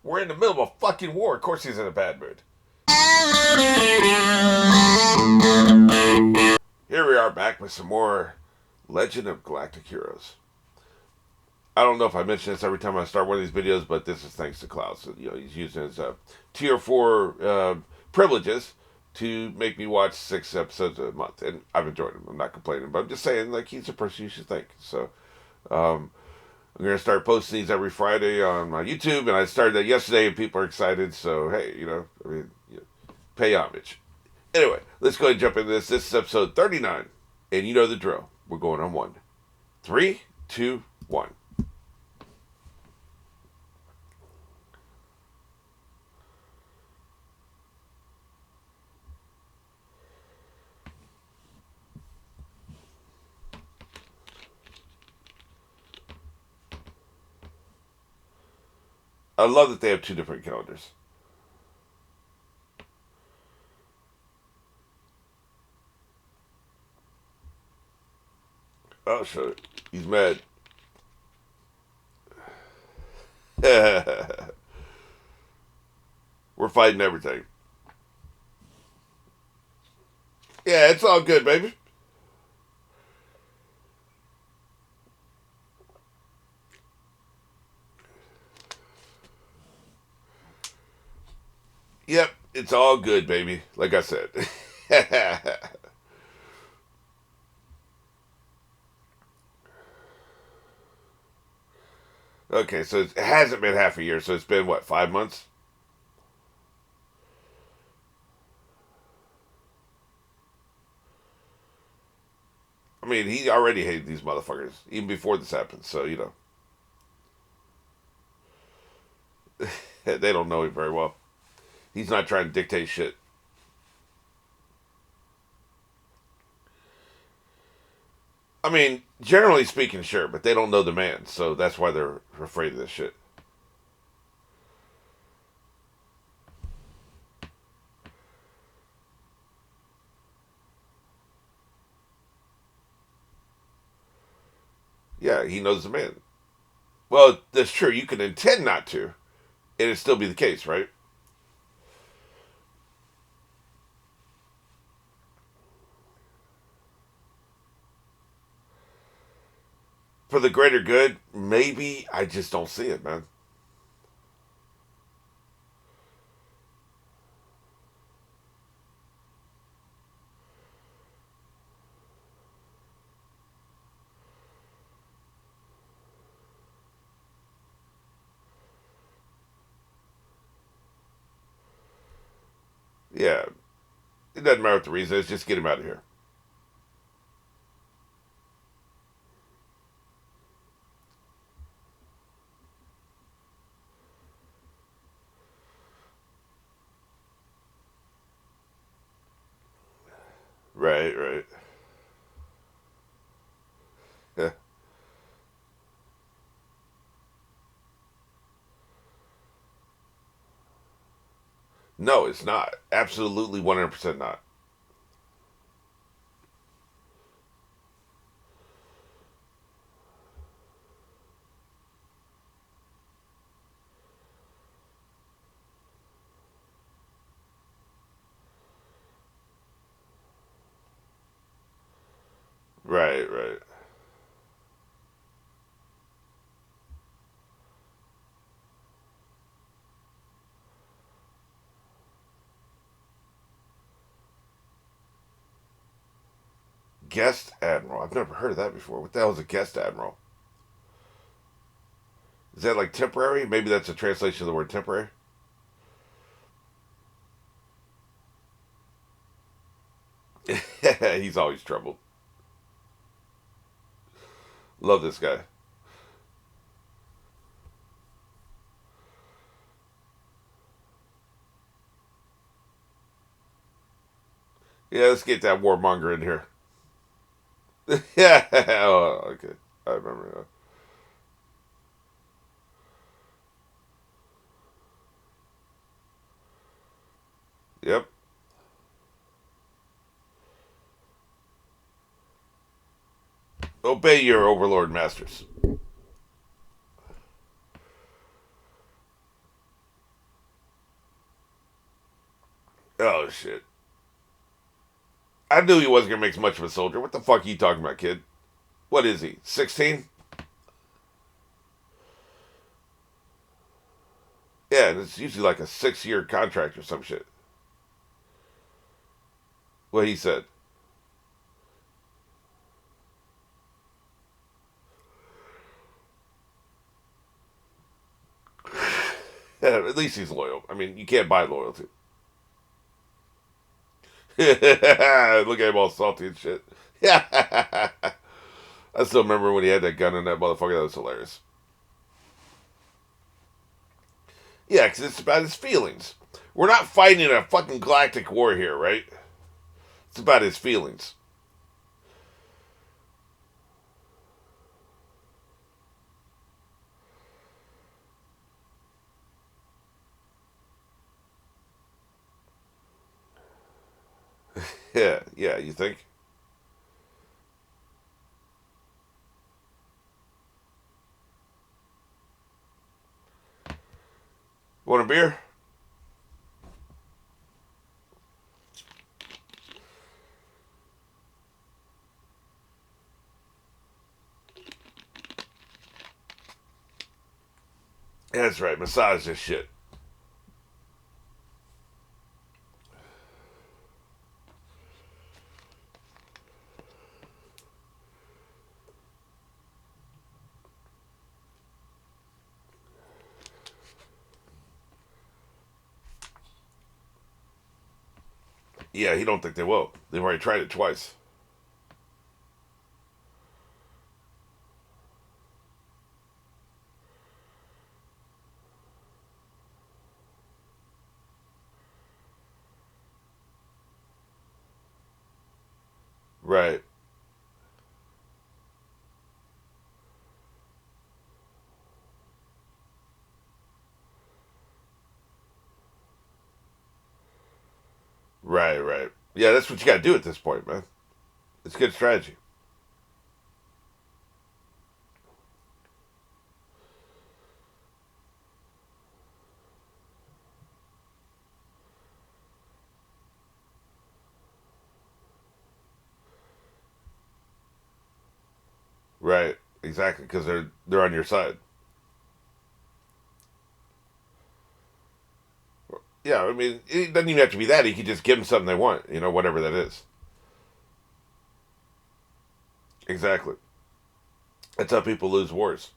We're in the middle of a fucking war. Of course he's in a bad mood. Here we are back with some more Legend of Galactic Heroes. I don't know if I mention this every time I start one of these videos, but this is thanks to Klaus. So, he's using his tier 4 privileges to make me watch 6 episodes a month, and I've enjoyed him. I'm not complaining, but I'm just saying, like, he's a person you should thank. So, I'm gonna start posting these every Friday on my YouTube, and I started that yesterday, and people are excited. So, hey, pay homage. Anyway, let's go ahead and jump into this. This is episode 39, and you know the drill. We're going on one. 3, 2, 1. I love that they have 2 different calendars. Oh, shit. He's mad. We're fighting everything. Yeah, it's all good, baby. Yep, it's all good, baby. Like I said. Okay, so it hasn't been half a year, so it's been, what, 5 months? I mean, he already hated these motherfuckers, even before this happened, so, they don't know him very well. He's not trying to dictate shit. I mean, generally speaking, sure, but they don't know the man, so that's why they're afraid of this shit. Yeah, he knows the man. Well, that's true. You can intend not to, and it'd still be the case, right? For the greater good, maybe I just don't see it, man. Yeah, it doesn't matter what the reason is. Just get him out of here. Right, right. Yeah. No, it's not. Absolutely 100% not. Right, right. Guest admiral. I've never heard of that before. What the hell is a guest admiral? Is that like temporary? Maybe that's a translation of the word temporary. He's always troubled. Love this guy. Yeah, let's get that warmonger in here. Yeah. Oh, okay. I remember. Yep. Obey your overlord masters. Oh shit! I knew he wasn't gonna make much of a soldier. What the fuck are you talking about, kid? What is he? 16? Yeah, and it's usually like a 6-year contract or some shit. What he said. Yeah, at least he's loyal. I mean, you can't buy loyalty. Look at him all salty and shit. Yeah. I still remember when he had that gun in that motherfucker. That was hilarious. Yeah, because it's about his feelings. We're not fighting a fucking galactic war here, right? It's about his feelings. Yeah, yeah, you think? Want a beer? Yeah, that's right. Massage this shit. Yeah, he don't think they will. They've already tried it twice. Right, right. Yeah, that's what you got to do at this point, man. It's good strategy. Right, exactly, because they're on your side. Yeah, I mean, it doesn't even have to be that. He could just give them something they want, whatever that is. Exactly. That's how people lose wars.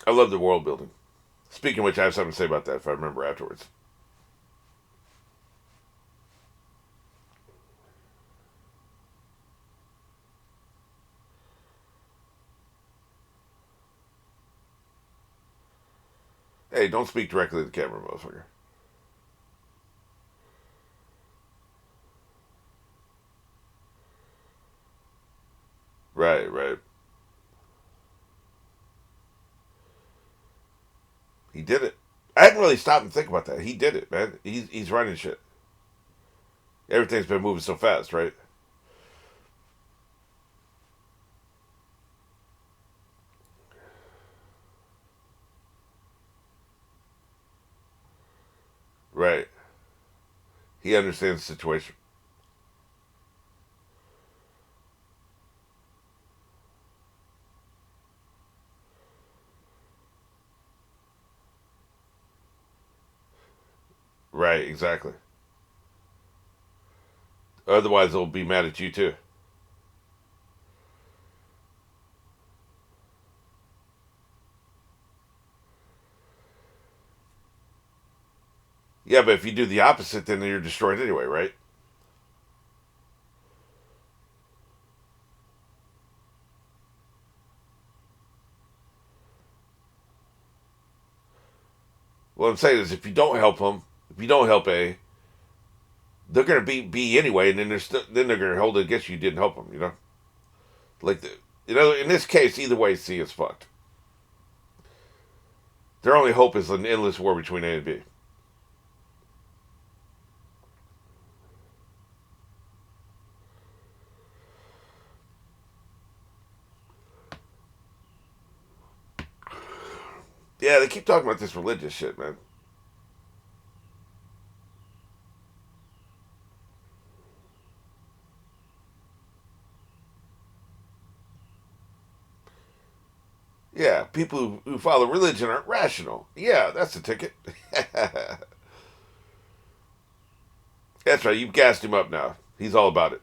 I love the world building. Speaking of which, I have something to say about that if I remember afterwards. Hey, don't speak directly to the camera, motherfucker. Right. He did it. I hadn't really stopped and think about that. He did it, man. He's running shit. Everything's been moving so fast, right? Right. He understands the situation. Right, exactly. Otherwise, they'll be mad at you too. Yeah, but if you do the opposite, then you're destroyed anyway, right? What I'm saying is, if you don't help them, if you don't help A, they're gonna beat B anyway, and then they're gonna hold it against you. You didn't help them, Like in this case, either way, C is fucked. Their only hope is an endless war between A and B. Yeah, they keep talking about this religious shit, man. Yeah, people who follow religion aren't rational. Yeah, that's the ticket. That's right. You've gassed him up now. He's all about it,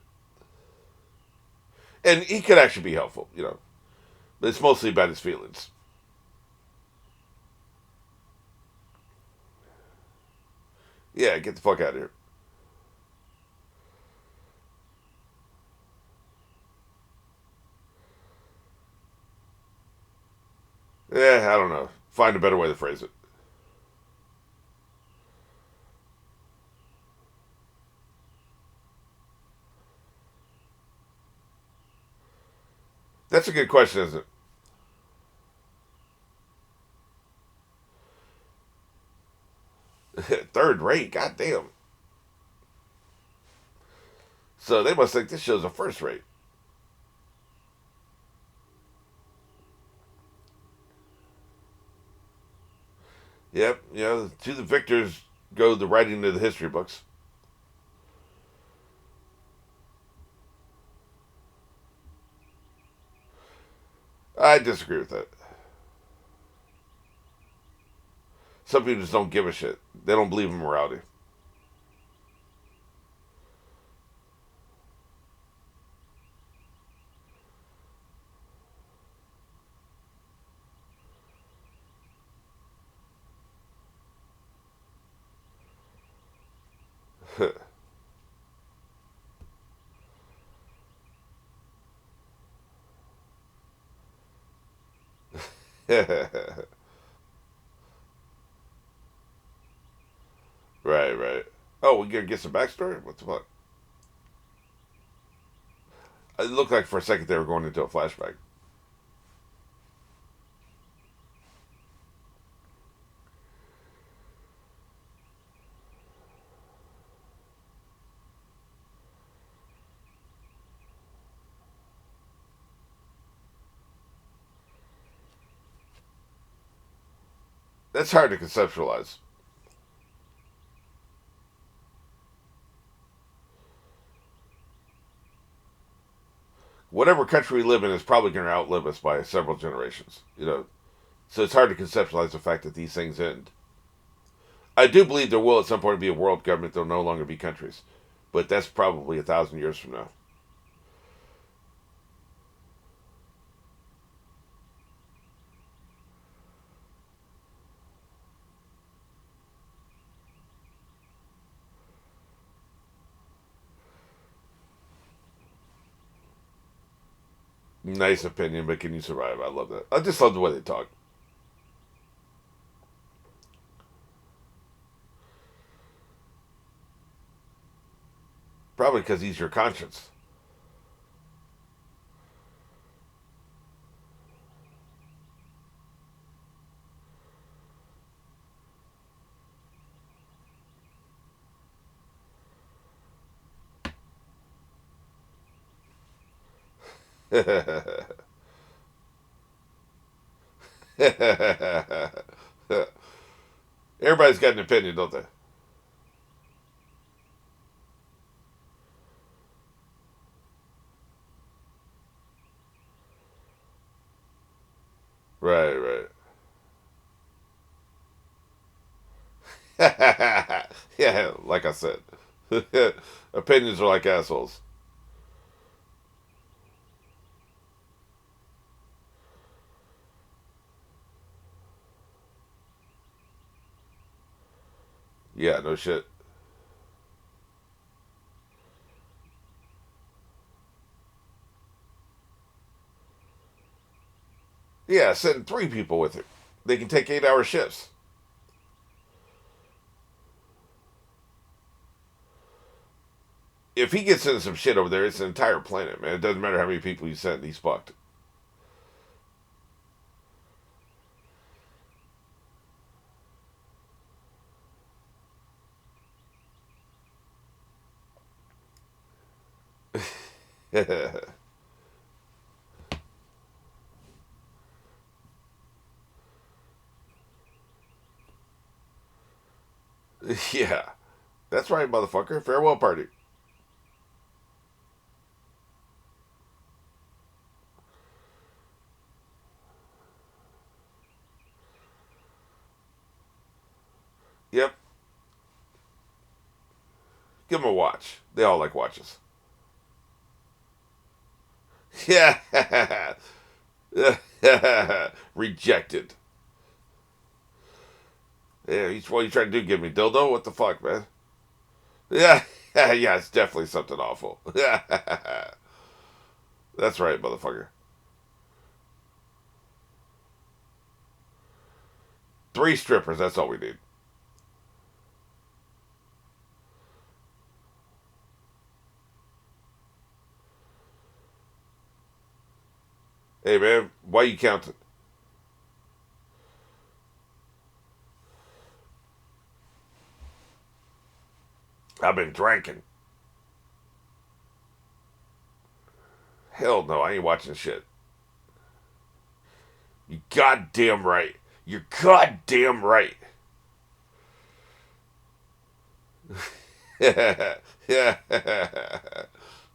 and he could actually be helpful, But it's mostly about his feelings. Yeah, get the fuck out of here. I don't know. Find a better way to phrase it. That's a good question, isn't it? Third rate. Goddamn. So they must think this show's a first rate. Yep. To the victors go the writing of the history books. I disagree with that. Some people just don't give a shit. They don't believe in morality. Right, right. Oh, we gonna get some backstory? What the fuck? It looked like for a second they were going into a flashback. That's hard to conceptualize. Whatever country we live in is probably going to outlive us by several generations. So it's hard to conceptualize the fact that these things end. I do believe there will at some point be a world government. There'll no longer be countries, but that's probably 1,000 years from now. Nice opinion, but can you survive? I love that. I just love the way they talk. Probably because he's your conscience. Everybody's got an opinion, don't they? Right, right. Yeah, like I said, opinions are like assholes. Yeah, no shit. Yeah, send three people with it. They can take 8 hour shifts. If he gets into some shit over there, it's an entire planet, man. It doesn't matter how many people you send, he's fucked. Yeah. That's right, motherfucker. Farewell party. Yep. Give them a watch. They all like watches. Yeah. Rejected. Yeah, what you trying to do? Give me dildo? What the fuck, man? Yeah. Yeah, it's definitely something awful. That's right, motherfucker. 3 strippers, that's all we need. Hey, man, why you counting? I've been drinking. Hell no, I ain't watching shit. You goddamn right. You're goddamn right. Yeah.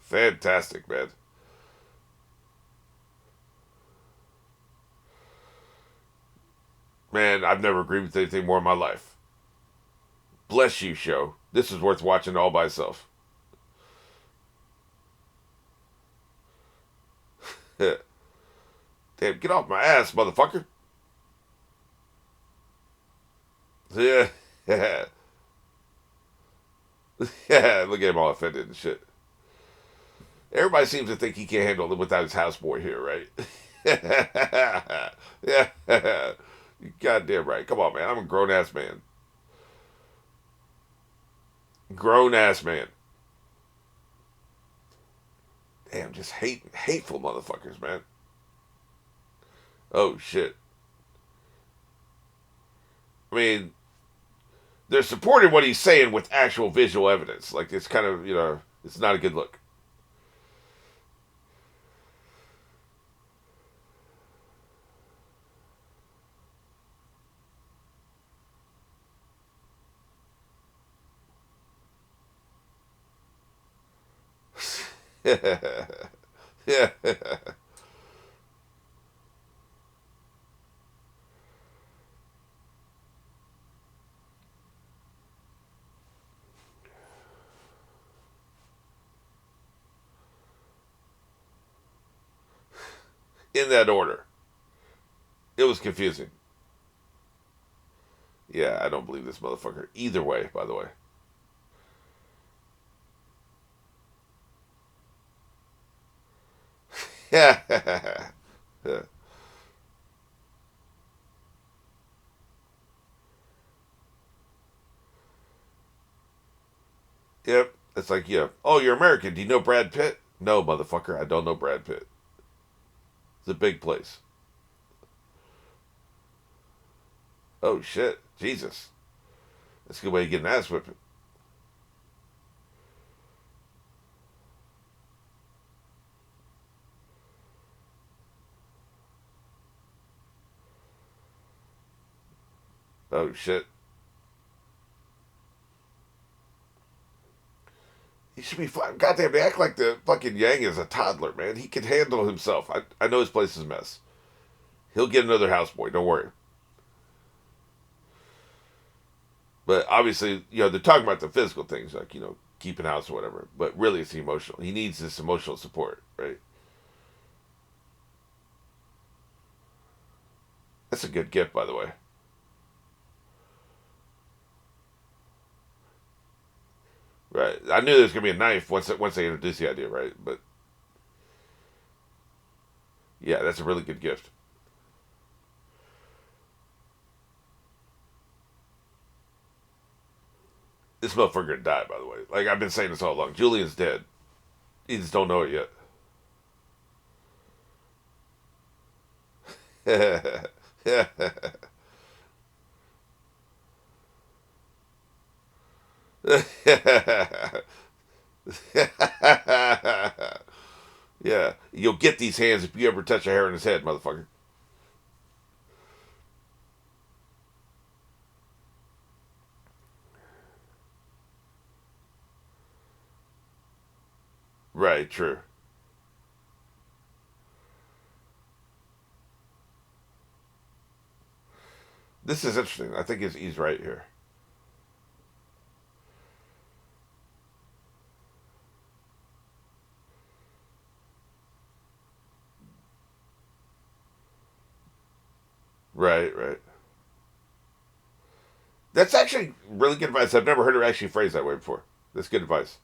Fantastic, man. Man, I've never agreed with anything more in my life. Bless you, show. This is worth watching all by itself. Damn, get off my ass, motherfucker. Yeah. Yeah. Yeah, look at him all offended and shit. Everybody seems to think he can't handle it without his houseboy here, right? Yeah. You goddamn right. Come on, man. I'm a grown ass man. Grown ass man. Damn, just hateful motherfuckers, man. Oh shit. I mean, they're supporting what he's saying with actual visual evidence. Like it's kind of it's not a good look. Yeah. In that order. It was confusing. Yeah, I don't believe this motherfucker. Either way, by the way. Yeah. Yeah. Yep. It's like, yeah. Oh, you're American. Do you know Brad Pitt? No, motherfucker. I don't know Brad Pitt. It's a big place. Oh, shit. Jesus. That's a good way to get an ass whipping. Oh, shit. He should be fine. Goddamn, they act like the fucking Yang is a toddler, man. He can handle himself. I know his place is a mess. He'll get another houseboy. Don't worry. But obviously, they're talking about the physical things, like, keeping house or whatever. But really, it's the emotional. He needs this emotional support, right? That's a good gift, by the way. Right. I knew there was going to be a knife once they introduced the idea, right? But yeah, that's a really good gift. This motherfucker gonna die, by the way. Like, I've been saying this all along. Julian's dead. You just don't know it yet. Yeah. Yeah. You'll get these hands if you ever touch a hair in his head, motherfucker. Right, true. This is interesting. I think he's right here. Right, right. That's actually really good advice. I've never heard it actually phrased that way before. That's good advice.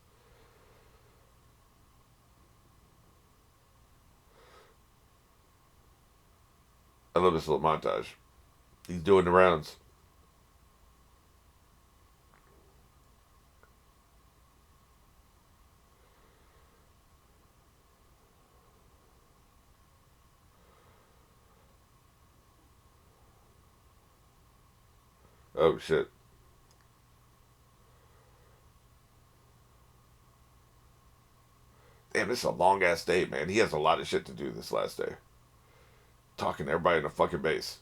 I love this little montage. He's doing the rounds. Oh shit. Damn, this is a long ass day, man. He has a lot of shit to do this last day. Talking to everybody in the fucking base.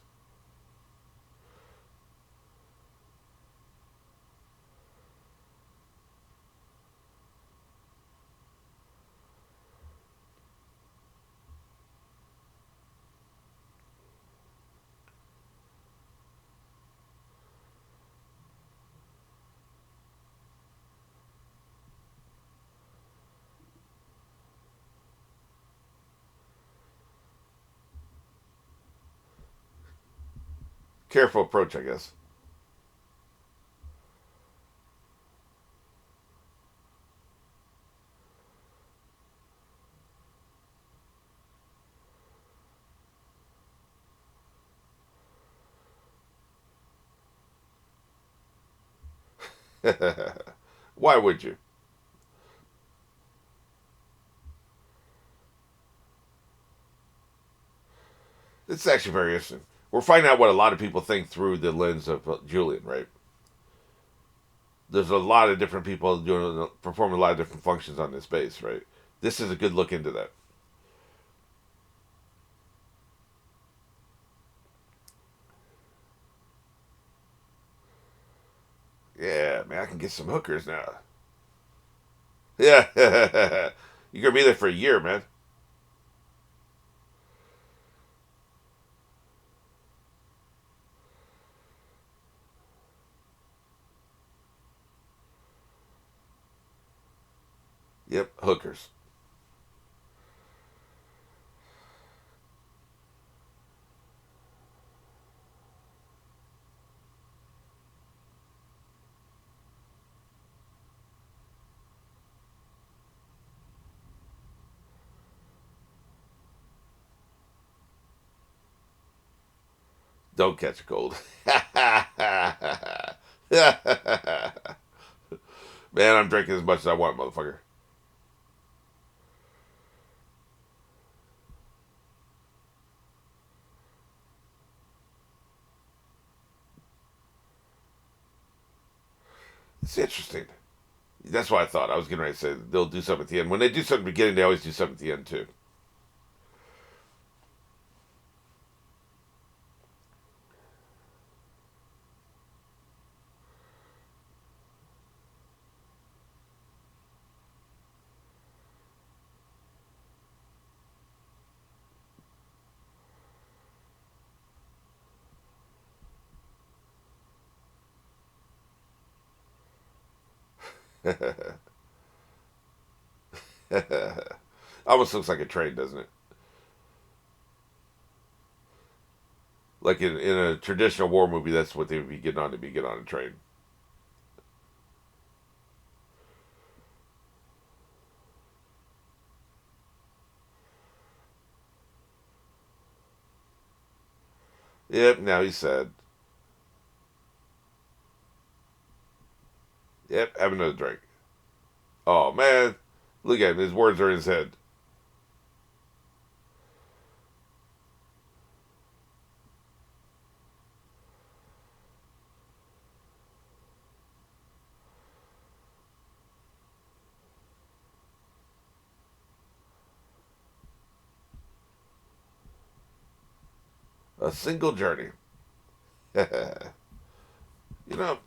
Careful approach, I guess. Why would you? It's actually very interesting. We're finding out what a lot of people think through the lens of Julian, right? There's a lot of different people doing performing a lot of different functions on this base, right? This is a good look into that. Yeah, man, I can get some hookers now. Yeah, you're gonna be there for a year, man. Yep, hookers. Don't catch a cold. Man, I'm drinking as much as I want, motherfucker. It's interesting. That's what I thought. I was getting ready to say they'll do something at the end. When they do something at the beginning, they always do something at the end too. Almost looks like a train, doesn't it? Like in a traditional war movie, that's what they would be getting on to be get on a train. Yep, now he's sad. Yep, have another drink. Oh man, look at him. His words are in his head. A single journey. You know,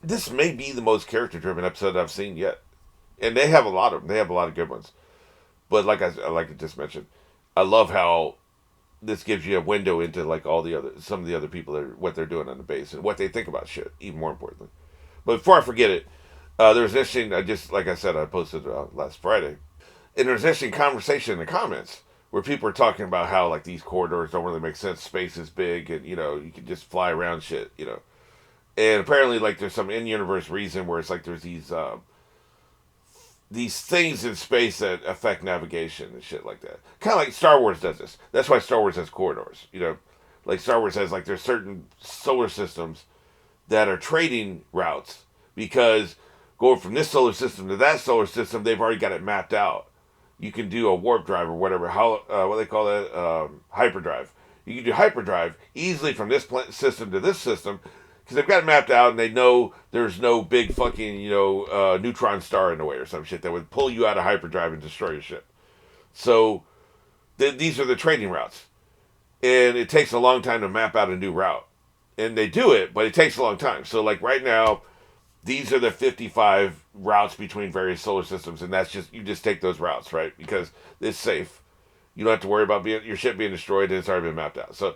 this may be the most character-driven episode I've seen yet. And they have a lot of them. They have a lot of good ones. But like I just mentioned, I love how this gives you a window into like all the other some of the other people that are, what they're doing on the base and what they think about shit. Even more importantly, but before I forget it, there's this thing. I just like I said, I posted last Friday, and there's this conversation in the comments where people are talking about how like these corridors don't really make sense. Space is big, and you can just fly around shit. And apparently like there's some in-universe reason where it's like there's these things in space that affect navigation and shit like that. Kind of like Star Wars does this. That's why Star Wars has corridors. Like Star Wars has like there's certain solar systems that are trading routes because going from this solar system to that solar system, they've already got it mapped out. You can do a warp drive or whatever. How what they call that hyperdrive. You can do hyperdrive easily from this system to this system because they've got it mapped out and they know there's no big fucking neutron star in the way or some shit that would pull you out of hyperdrive and destroy your ship. So these are the trading routes, and it takes a long time to map out a new route, and they do it, but it takes a long time. So like right now, these are the 55 routes between various solar systems, and that's just you just take those routes, right? Because it's safe. You don't have to worry about your ship being destroyed, and it's already been mapped out. So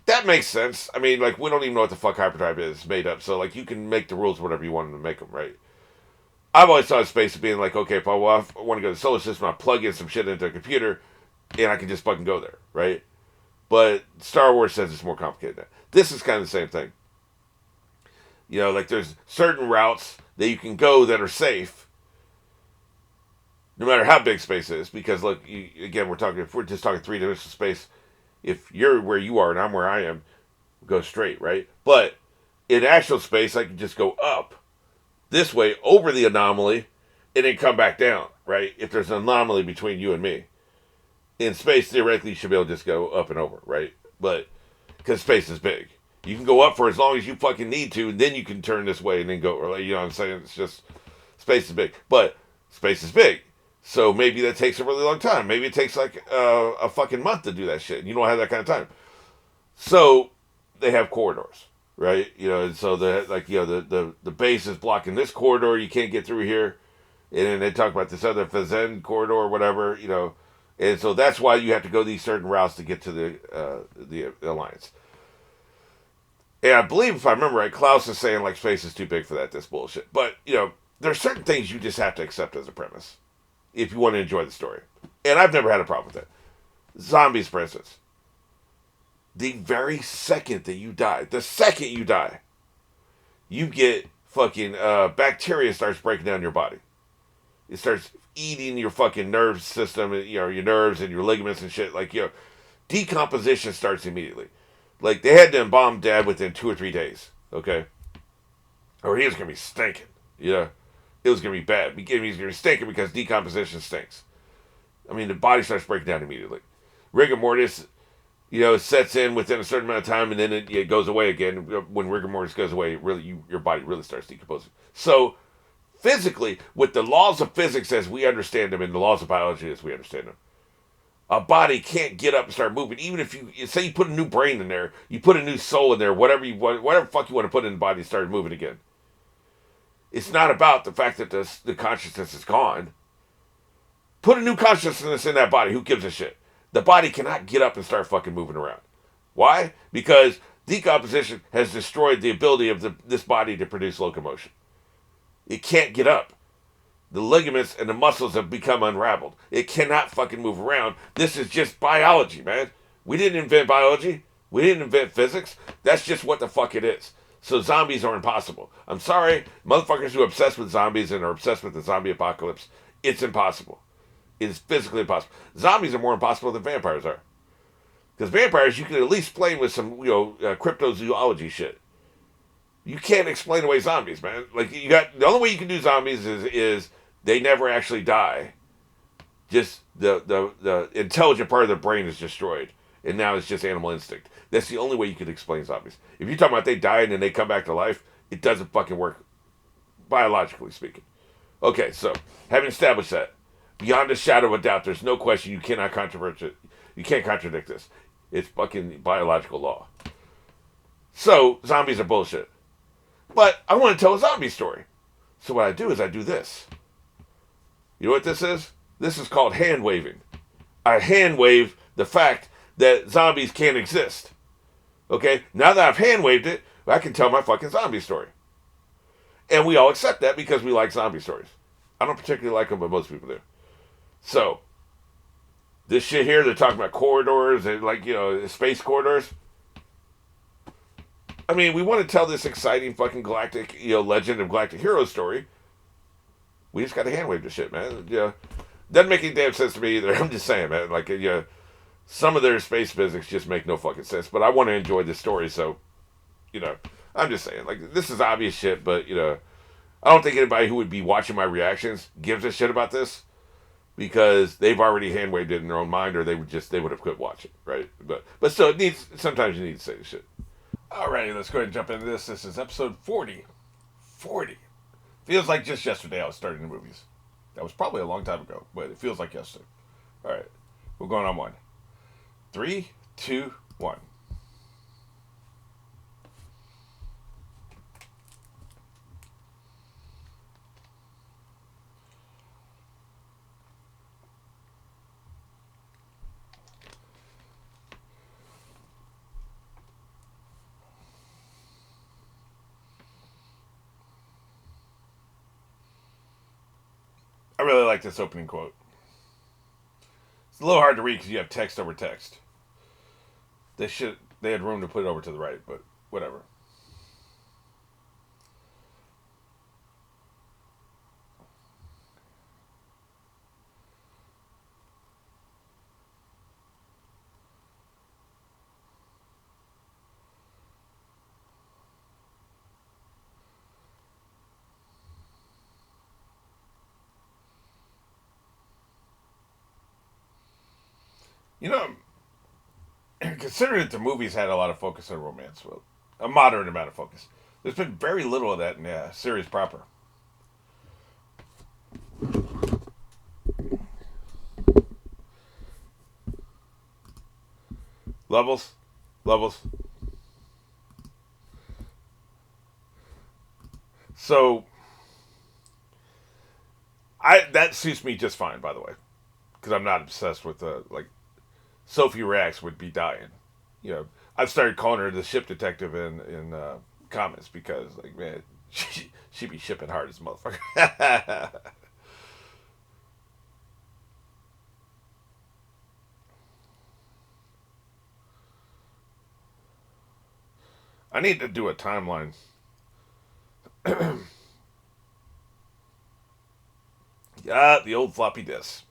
that makes sense. I mean, like, we don't even know what the fuck hyperdrive is made up. So, like, you can make the rules whatever you want them to make them, right? I've always thought of space as being like, okay, if I want to go to the solar system, I plug in some shit into a computer, and I can just fucking go there, right? But Star Wars says it's more complicated than that. This is kind of the same thing. Like, there's certain routes that you can go that are safe, no matter how big space is. Because, look, again, if we're just talking three-dimensional space, if you're where you are and I'm where I am, go straight, right? But in actual space, I can just go up this way over the anomaly and then come back down, right? If there's an anomaly between you and me. In space, theoretically, you should be able to just go up and over, right? But because space is big. You can go up for as long as you fucking need to, and then you can turn this way and then go, or, you know what I'm saying? It's just, space is big. But space is big. So maybe that takes a really long time. Maybe it takes like a fucking month to do that shit. You don't have that kind of time. So they have corridors, right? And so the base is blocking this corridor. You can't get through here. And then they talk about this other Fazen corridor or whatever, And so that's why you have to go these certain routes to get to the Alliance. And I believe, if I remember right, Klaus is saying like space is too big for that. This bullshit. But there's certain things you just have to accept as a premise if you want to enjoy the story. And I've never had a problem with that. Zombies, for instance. The very second that you die, you get fucking bacteria starts breaking down your body. It starts eating your fucking nerve system, your nerves and your ligaments and shit. Like, decomposition starts immediately. Like, they had to embalm Dad within 2 or 3 days, okay? Or he was going to be stinking, It was going to be bad. He was going to be stinking because decomposition stinks. I mean, the body starts breaking down immediately. Rigor mortis, sets in within a certain amount of time, and then it goes away again. When rigor mortis goes away, your body really starts decomposing. So, physically, with the laws of physics as we understand them and the laws of biology as we understand them, a body can't get up and start moving. Even if you say you put a new brain in there, you put a new soul in there, whatever fuck you want to put in the body, start moving again. It's not about the fact that the consciousness is gone. Put a new consciousness in that body. Who gives a shit? The body cannot get up and start fucking moving around. Why? Because decomposition has destroyed the ability of this body to produce locomotion. It can't get up. The ligaments and the muscles have become unraveled. It cannot fucking move around. This is just biology, man. We didn't invent biology. We didn't invent physics. That's just what the fuck it is. So zombies are impossible. I'm sorry, motherfuckers who are obsessed with zombies and are obsessed with the zombie apocalypse, it's impossible. It is physically impossible. Zombies are more impossible than vampires are. Because vampires, you can at least play with some, cryptozoology shit. You can't explain away zombies, man. Like, the only way you can do zombies is they never actually die. Just the intelligent part of their brain is destroyed. And now it's just animal instinct. That's the only way you could explain zombies. If you're talking about they die and then they come back to life, it doesn't fucking work, biologically speaking. Okay, so, having established that, beyond a shadow of a doubt, there's no question you cannot controvert it. You can't contradict this. It's fucking biological law. So, zombies are bullshit. But I want to tell a zombie story. So what I do is I do this. You know what this is? This is called hand waving. I hand wave the fact that zombies can't exist. Okay? Now that I've hand waved it, I can tell my fucking zombie story. And we all accept that because we like zombie stories. I don't particularly like them, but most people do. So, this shit here, they're talking about corridors and, like, you know, space corridors. I mean, we want to tell this exciting fucking galactic, you know, legend of galactic hero story. We just got to hand wave the shit, man. You know, doesn't make any damn sense to me either. I'm just saying, man. Like, you know, some of their space physics just make no fucking sense. But I want to enjoy this story, so, you know, I'm just saying. Like, this is obvious shit, but, you know, I don't think anybody who would be watching my reactions gives a shit about this because they've already hand waved it in their own mind, or they would have quit watching, right? But still, it needs sometimes you need to say the shit. Alrighty, let's go ahead and jump into this. This is episode 40. 40. Feels like just yesterday I was starting the movies. That was probably a long time ago, but it feels like yesterday. Alright, we're going on one. 3, 2, 1. I really like this opening quote. It's a little hard to read because you have text over text. They had room to put it over to the right, but whatever. You know, considering that the movies had a lot of focus on romance, well, a moderate amount of focus, there's been very little of that in the series proper. Levels, levels. So, that suits me just fine, by the way, because I'm not obsessed with like Sophie Rax would be dying. You know, I've started calling her the ship detective in comments because, like, man, she be shipping hard as a motherfucker. I need to do a timeline. Yeah, the old floppy disk.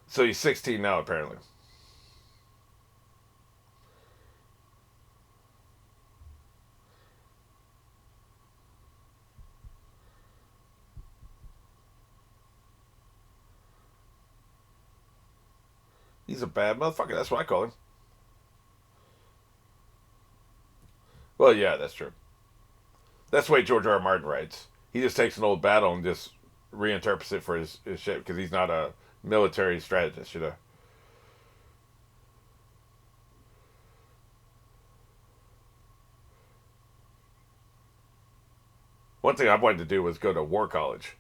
So he's 16 now, apparently. He's a bad motherfucker. That's what I call him. Well, yeah, that's true. That's the way George R. R. Martin writes. He just takes an old battle and just reinterprets it for his shit because he's not a military strategist, you know. One thing I wanted to do was go to war college.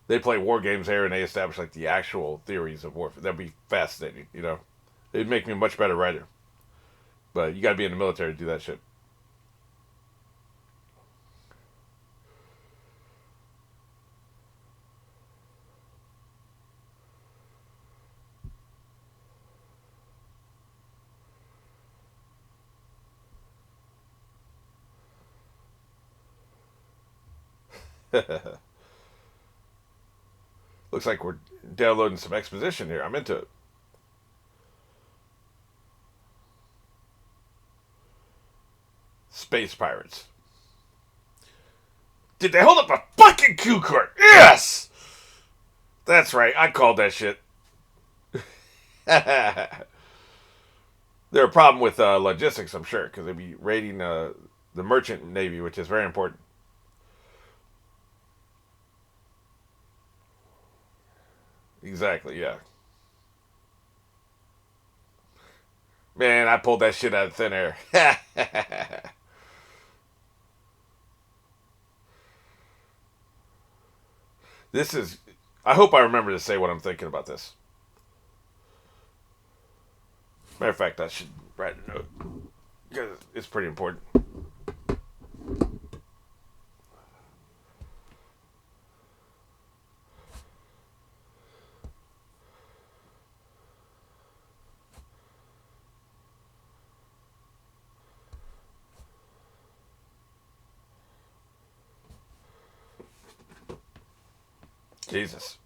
They play war games there and they establish like the actual theories of warfare. That'd be fascinating, you know. It'd make me a much better writer. But you got to be in the military to do that shit. Looks like we're downloading some exposition here. I'm into it. Space pirates. Did they hold up a fucking coup court? Yes! That's right. I called that shit. They're a problem with logistics, I'm sure, because they'd be raiding the merchant navy, which is very important. Exactly, yeah. Man, I pulled that shit out of thin air. This is. I hope I remember to say what I'm thinking about this. Matter of fact, I should write a note because it's pretty important. Jesus.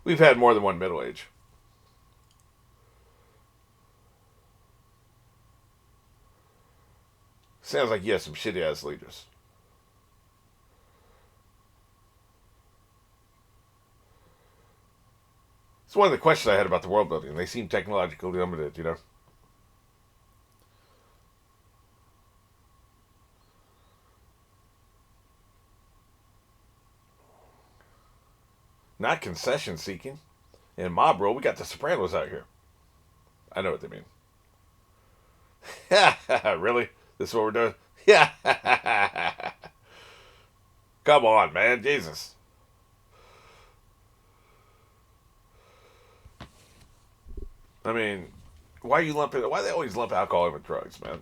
We've had more than one middle age. Sounds like you have some shitty ass leaders. It's one of the questions I had about the world building. They seem technologically limited, you know? Not concession seeking. In mob rule, we got the Sopranos out here. I know what they mean. Really? This is what we're doing? Yeah. Come on, man. Jesus. I mean, why are you lumping? Why do they always lump alcohol in with drugs, man?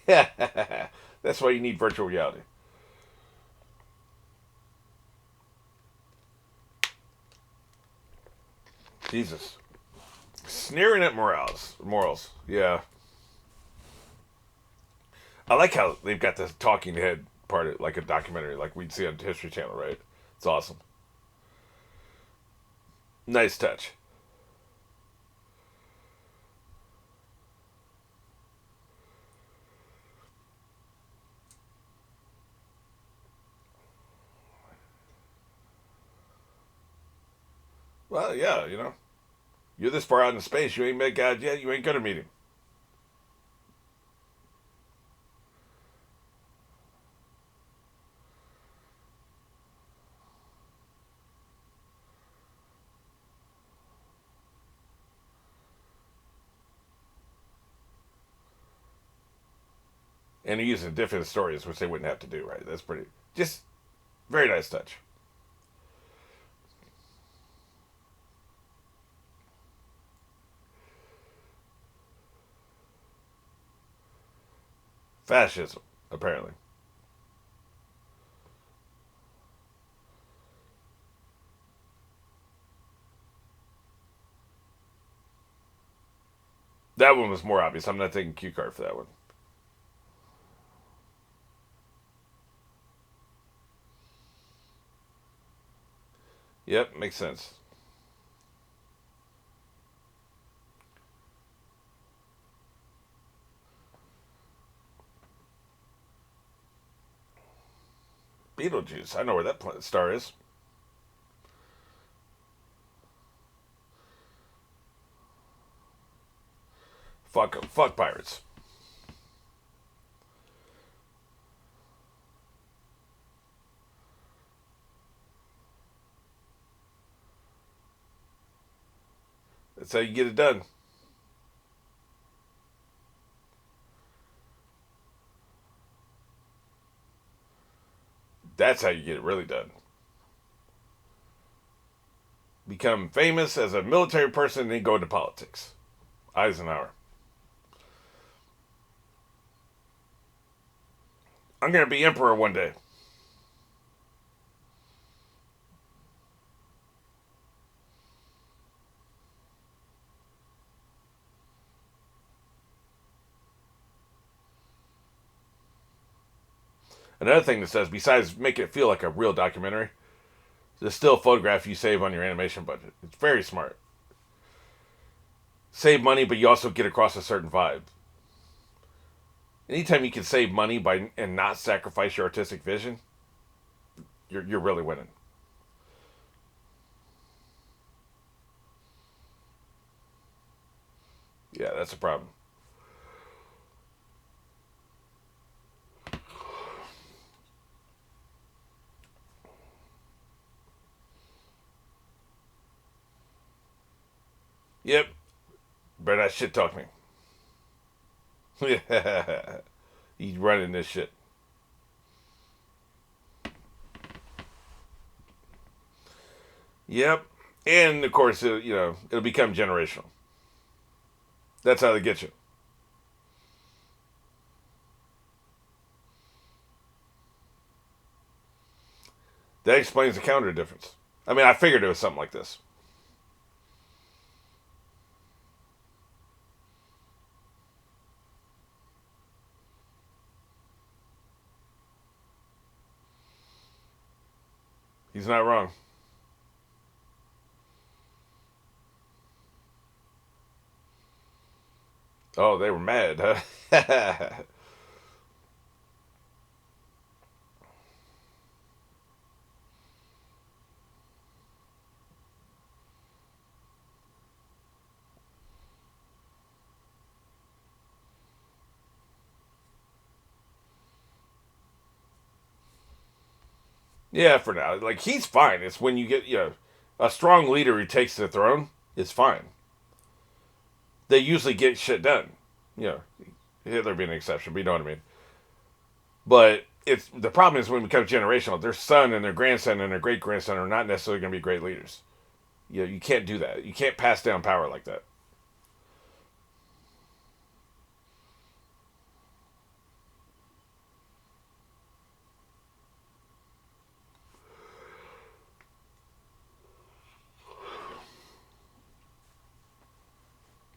Yeah. That's why you need virtual reality. Jesus. Sneering at morals. Yeah. I like how they've got this talking head part, of, like a documentary, like we'd see on History Channel, right? It's awesome. Nice touch. Well, yeah, you know, you're this far out in space, you ain't met God yet, you ain't gonna meet him. And they're using different stories, which they wouldn't have to do, right? That's pretty, just very nice touch. Fascism, apparently. That one was more obvious. I'm not taking cue card for that one. Yep, makes sense. Beetlejuice. I know where that star is. Fuck 'em. Fuck pirates. That's how you get it done. That's how you get it really done. Become famous as a military person and then go into politics. Eisenhower. I'm going to be emperor one day. Another thing that says, besides making it feel like a real documentary, there's still a photograph you save on your animation budget. It's very smart. Save money, but you also get across a certain vibe. Anytime you can save money by and not sacrifice your artistic vision, you're really winning. Yeah, that's a problem. Yep. Better not shit talk me. He's running this shit. Yep. And of course, it'll become generational. That's how they get you. That explains the counter difference. I mean, I figured it was something like this. He's not wrong. Oh, they were mad, huh? Yeah, for now. Like, he's fine. It's when you get, a strong leader who takes the throne, it's fine. They usually get shit done. You know, Hitler being an exception, but you know what I mean. But it's the problem is when it becomes generational. Their son and their grandson and their great grandson are not necessarily going to be great leaders. You can't do that. You can't pass down power like that.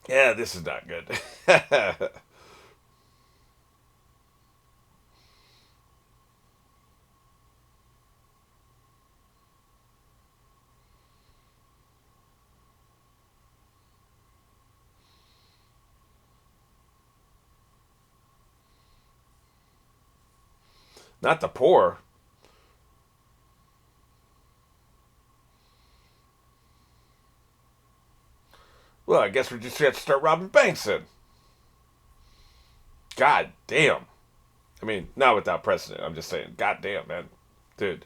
Yeah, this is not good. Not the poor. Well, I guess we just have to start robbing banks then. God damn. I mean, not without precedent. I'm just saying, god damn, man. Dude.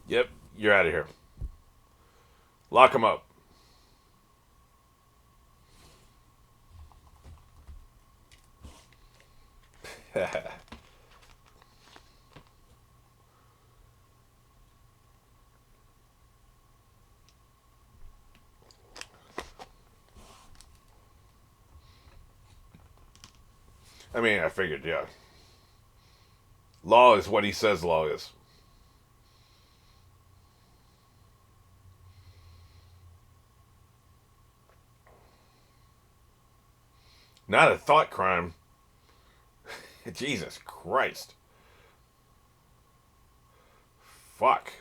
Yep, you're out of here. Lock him up. I mean, I figured, yeah. Law is what he says law is. Not a thought crime. Jesus Christ. Fuck.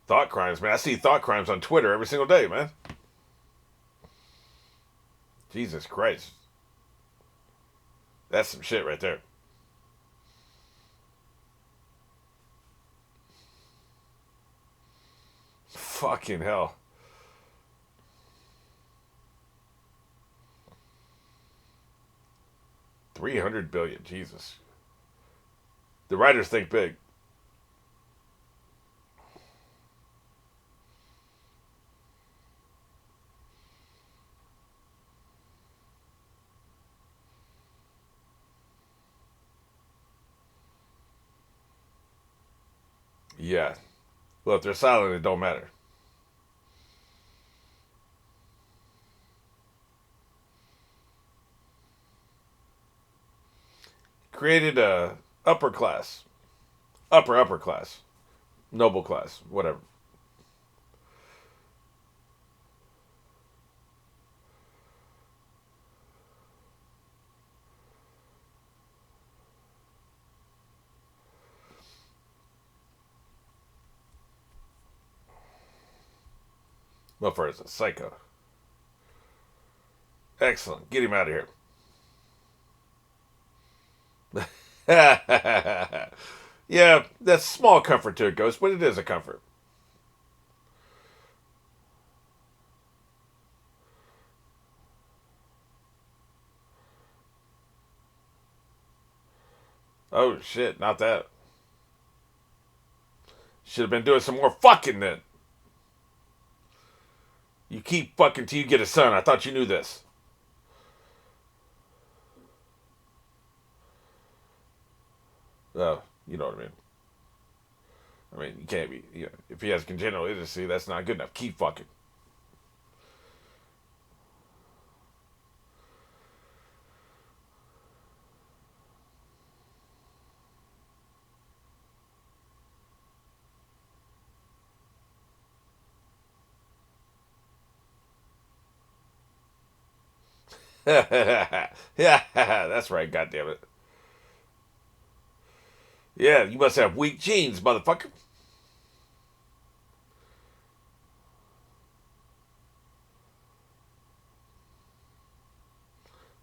Thought crimes, man. I see thought crimes on Twitter every single day, man. Jesus Christ. That's some shit right there. Fucking hell. 300 billion. Jesus. The writers think big. Yeah. Well, if they're silent, it don't matter. Created a upper class. Upper class. Noble class. Whatever. Motherfucker's a psycho. Excellent. Get him out of here. Yeah, that's small comfort to a ghost, but it is a comfort. Oh shit, not that. Should have been doing some more fucking then. You keep fucking till you get a son. I thought you knew this. You know what I mean. I mean, you can't be. You know, if he has congenital idiocy, that's not good enough. Keep fucking. Yeah, that's right. God damn it. Yeah, you must have weak genes, motherfucker.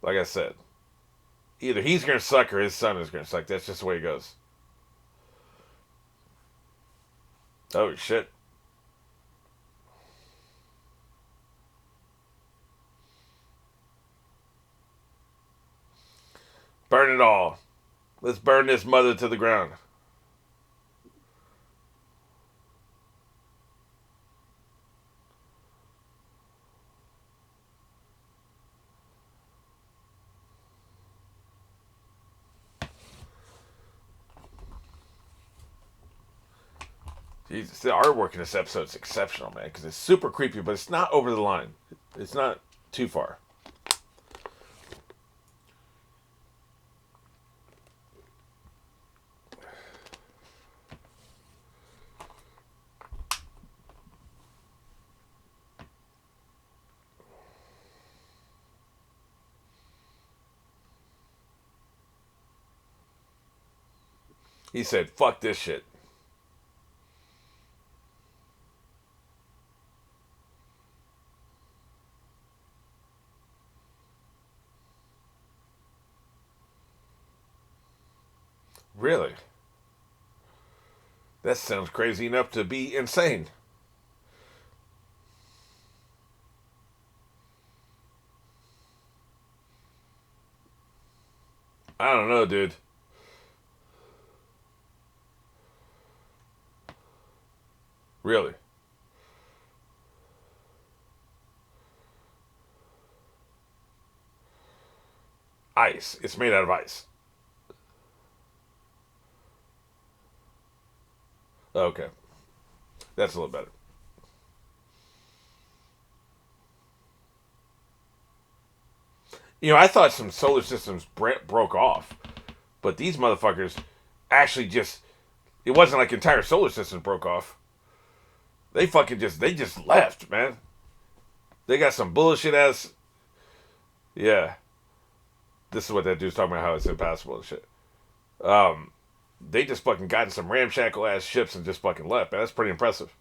Like I said, either he's gonna suck or his son is gonna suck. That's just the way it goes. Oh shit. Burn it all. Let's burn this mother to the ground. Jesus, the artwork in this episode is exceptional, man, because it's super creepy, but it's not over the line. It's not too far. He said, fuck this shit. Really? That sounds crazy enough to be insane. I don't know, dude. Really. Ice. It's made out of ice. Okay. That's a little better. You know, I thought some solar systems broke off, but these motherfuckers actually just. It wasn't like entire solar systems broke off. They just left, man. They got some bullshit ass. Yeah. This is what that dude's talking about, how it's impossible and shit. Um, they just fucking got in some ramshackle ass ships and just fucking left, man. That's pretty impressive.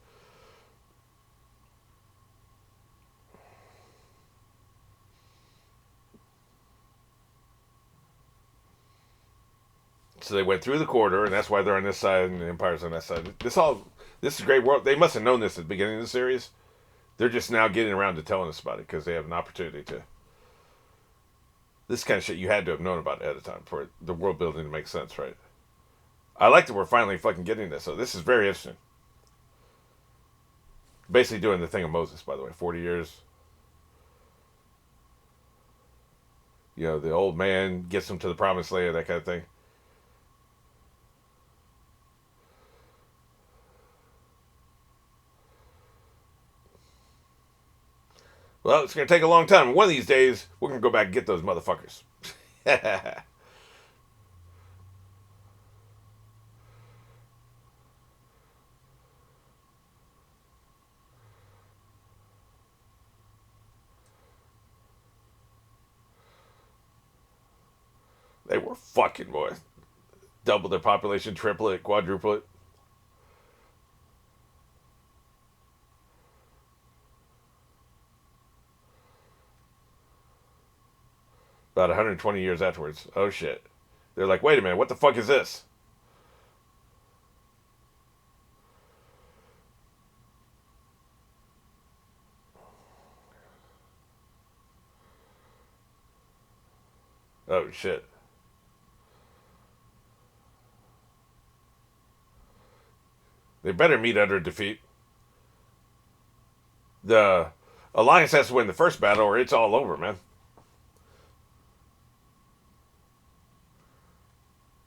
So they went through the corridor, and that's why they're on this side and the Empire's on that side. This is a great world. They must have known this at the beginning of the series. They're just now getting around to telling us about it because they have an opportunity to. This kind of shit you had to have known about ahead of time for the world building to make sense, right? I like that we're finally fucking getting this. So this is very interesting. Basically doing the thing of Moses, by the way. 40 years. You know, the old man gets them to the promised land, that kind of thing. Well, it's going to take a long time. One of these days, we're going to go back and get those motherfuckers. They were fucking boys. Double their population, triple it, quadruple it. About 120 years afterwards. Oh shit. They're like, wait a minute, what the fuck is this? Oh shit. They better meet under defeat. The Alliance has to win the first battle or it's all over, man.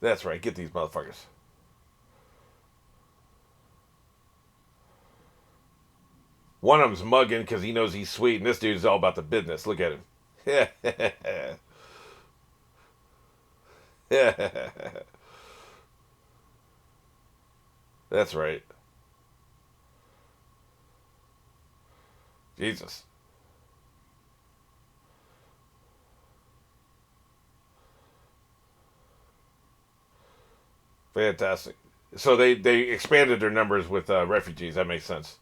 That's right, get these motherfuckers. One of them's mugging because he knows he's sweet, and this dude's all about the business. Look at him. That's right. Jesus. Fantastic. So they expanded their numbers with refugees. That makes sense.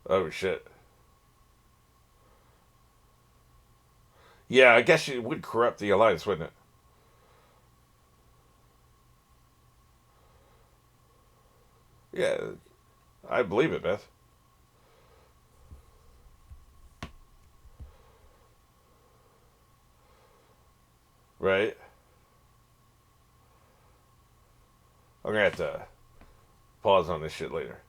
Oh shit. Yeah, I guess it would corrupt the alliance, wouldn't it? Yeah, I believe it, Beth. Right? I'm gonna have to pause on this shit later.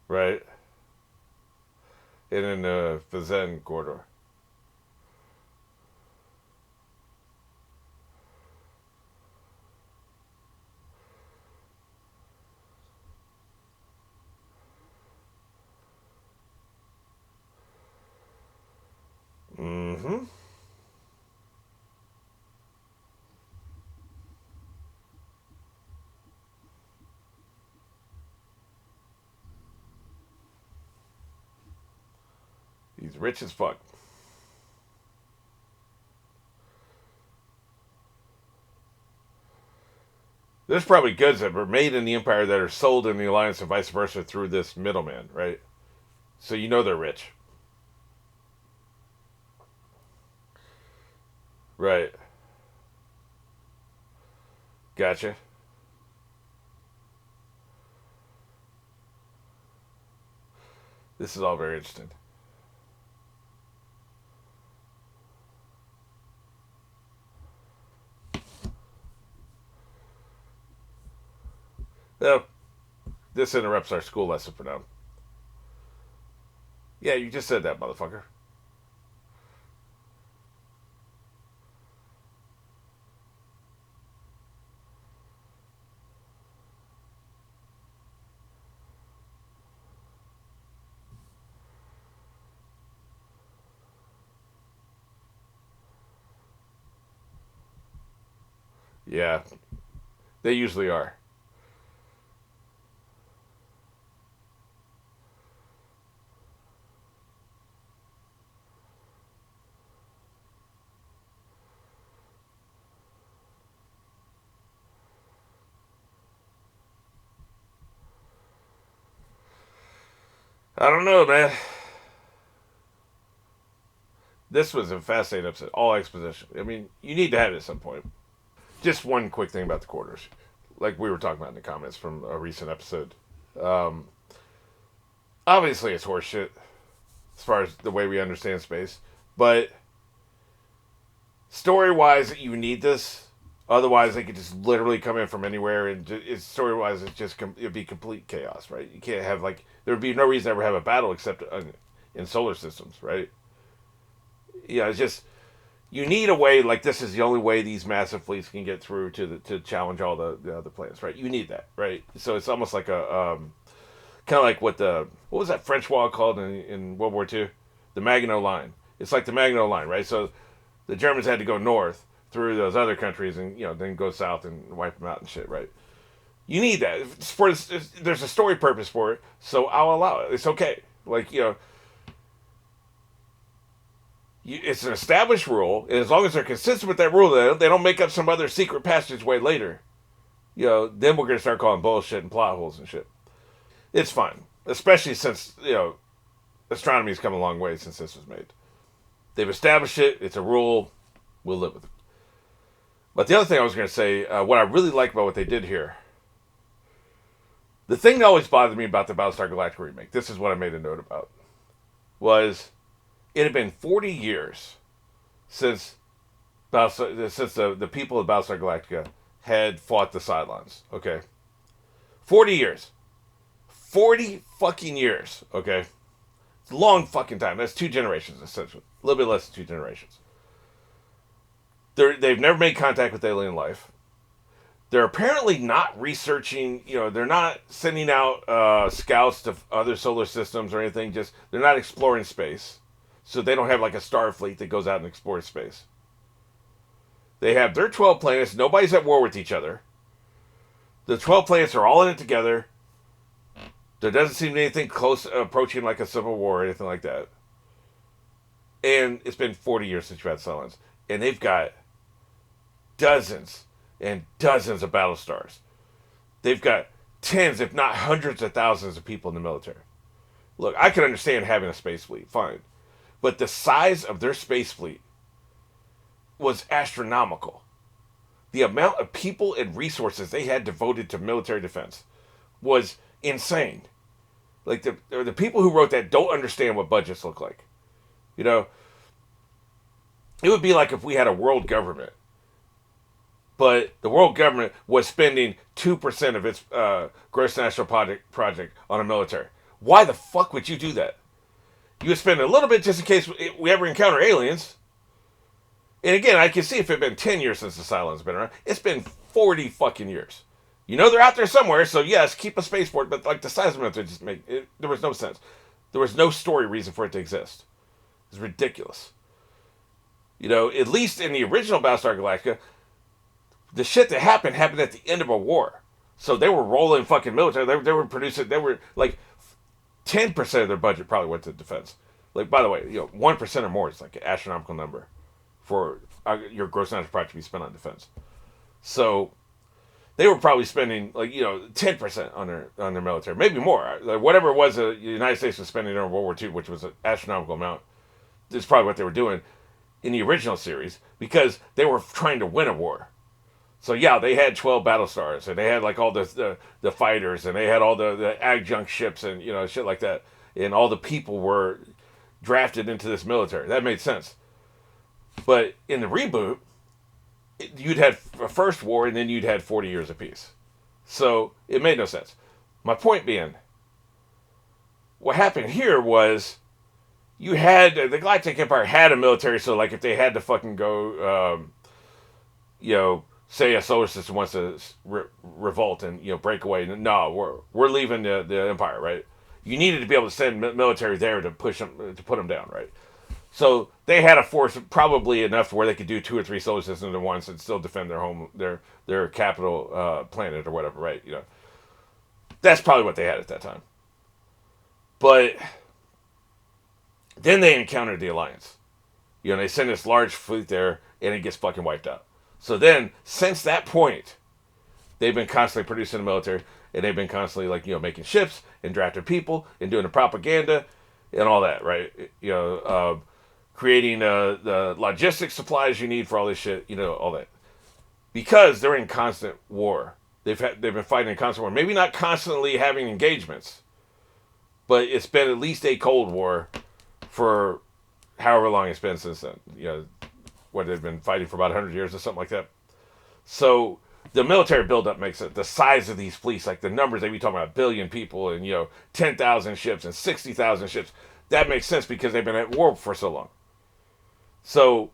Right? And in the Fazen corridor. Mm-hmm. He's rich as fuck. There's probably goods that were made in the Empire that are sold in the Alliance and vice versa through this middleman, right? So you know they're rich. Right. Gotcha. This is all very interesting. Well, this interrupts our school lesson for now. Yeah, you just said that, motherfucker. Yeah, they usually are. I don't know, man. This was a fascinating episode. All exposition. I mean, you need to have it at some point. Just one quick thing about the quarters. Like we were talking about in the comments from a recent episode. Um, Obviously, it's horseshit as far as the way we understand space. But story wise, you need this. Otherwise, they could just literally come in from anywhere, and it's story wise, it'd be complete chaos, right? You can't have like there would be no reason to ever have a battle except in solar systems, right? Yeah, it's just you need a way like this is the only way these massive fleets can get through to challenge all the other planets, right? You need that, right? So it's almost like a kind of like what was that French wall called in World War II? The Maginot Line. It's like the Maginot Line, right? So the Germans had to go north through those other countries and then go south and wipe them out and shit, right? You need that there's a story purpose for it, so I'll allow it. It's okay. Like It's an established rule, and as long as they're consistent with that rule, they don't make up some other secret passageway later. Then we're gonna start calling bullshit and plot holes and shit. It's fine, especially since astronomy's come a long way since this was made. They've established it. It's a rule. We'll live with it. But the other thing I was going to say, what I really like about what they did here, the thing that always bothered me about the Battlestar Galactica remake, this is what I made a note about, was it had been 40 years since the people of Battlestar Galactica had fought the Cylons. Okay, 40 years, 40 fucking years. Okay, it's a long fucking time. That's 2 generations essentially, a little bit less than 2 generations. They've never made contact with alien life. They're apparently not researching, they're not sending out scouts to other solar systems or anything. Just, they're not exploring space. So they don't have like a star fleet that goes out and explores space. They have their 12 planets. Nobody's at war with each other. The 12 planets are all in it together. There doesn't seem to be anything close approaching like a civil war or anything like that. And it's been 40 years since you've had Cylons. And they've got dozens and dozens of Battlestars. They've got tens, if not hundreds of thousands of people in the military. Look, I can understand having a space fleet, fine. But the size of their space fleet was astronomical. The amount of people and resources they had devoted to military defense was insane. Like, the people who wrote that don't understand what budgets look like. It would be like if we had a world government, but the world government was spending 2% of its gross national project on a military. Why the fuck would you do that? You would spend a little bit just in case we ever encounter aliens. And again, I can see if it had been 10 years since the Cylons been around. It's been 40 fucking years. They're out there somewhere, so yes, keep a spaceport, but like the size of it just there was no sense. There was no story reason for it to exist. It's ridiculous. At least in the original Battlestar Galactica, the shit that happened at the end of a war. So they were rolling fucking military. They were producing, they were like 10% of their budget probably went to defense. Like, by the way, 1% or more is like an astronomical number for your gross national product to be spent on defense. So they were probably spending 10% on their military, maybe more. Like, whatever it was the United States was spending during World War II, which was an astronomical amount, is probably what they were doing in the original series because they were trying to win a war. So yeah, they had 12 Battlestars and they had like all the fighters and they had all the adjunct ships and shit like that, and all the people were drafted into this military. That made sense. But in the reboot, you'd had a first war and then you'd had 40 years of peace. So it made no sense. My point being, what happened here was you had the Galactic Empire had a military, so like if they had to fucking go, say a solar system wants to revolt and break away, no, we're leaving the empire, right? You needed to be able to send military there to push them, to put them down, right? So they had a force probably enough where they could do 2 or 3 solar systems at once and still defend their home, their capital planet or whatever, right? That's probably what they had at that time. But then they encountered the Alliance. They send this large fleet there and it gets fucking wiped out. So then, since that point, they've been constantly producing the military, and they've been constantly making ships and drafting people and doing the propaganda and all that, right? Creating the logistics supplies you need for all this shit, all that. Because they're in constant war. They've been fighting in constant war. Maybe not constantly having engagements, but it's been at least a Cold War for however long it's been since then. What they've been fighting for about 100 years or something like that. So the military buildup makes it, the size of these fleets, like the numbers they be talking about, 1 billion people and 10,000 ships and 60,000 ships. That makes sense because they've been at war for so long. So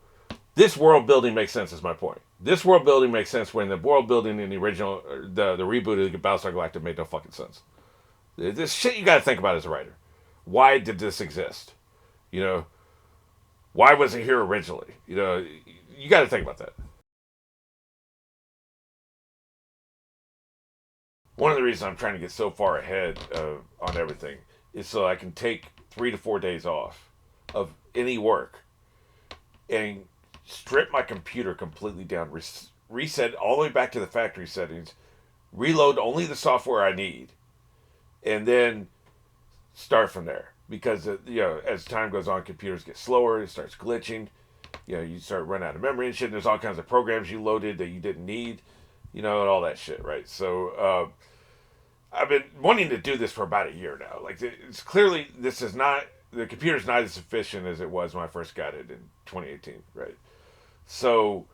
this world building makes sense, is my point. This world building makes sense when the world building in the original, the reboot of the Battlestar Galactica made no fucking sense. This shit you got to think about as a writer. Why did this exist? Why was it here originally? You got to think about that. One of the reasons I'm trying to get so far ahead on everything is so I can take 3 to 4 days off of any work and strip my computer completely down, reset all the way back to the factory settings, reload only the software I need, and then start from there. Because as time goes on, computers get slower, it starts glitching. You start running out of memory and shit. There's all kinds of programs you loaded that you didn't need, and all that shit, right? So I've been wanting to do this for about a year now. Like, it's clearly, this is not, the computer's not as efficient as it was when I first got it in 2018, right? So,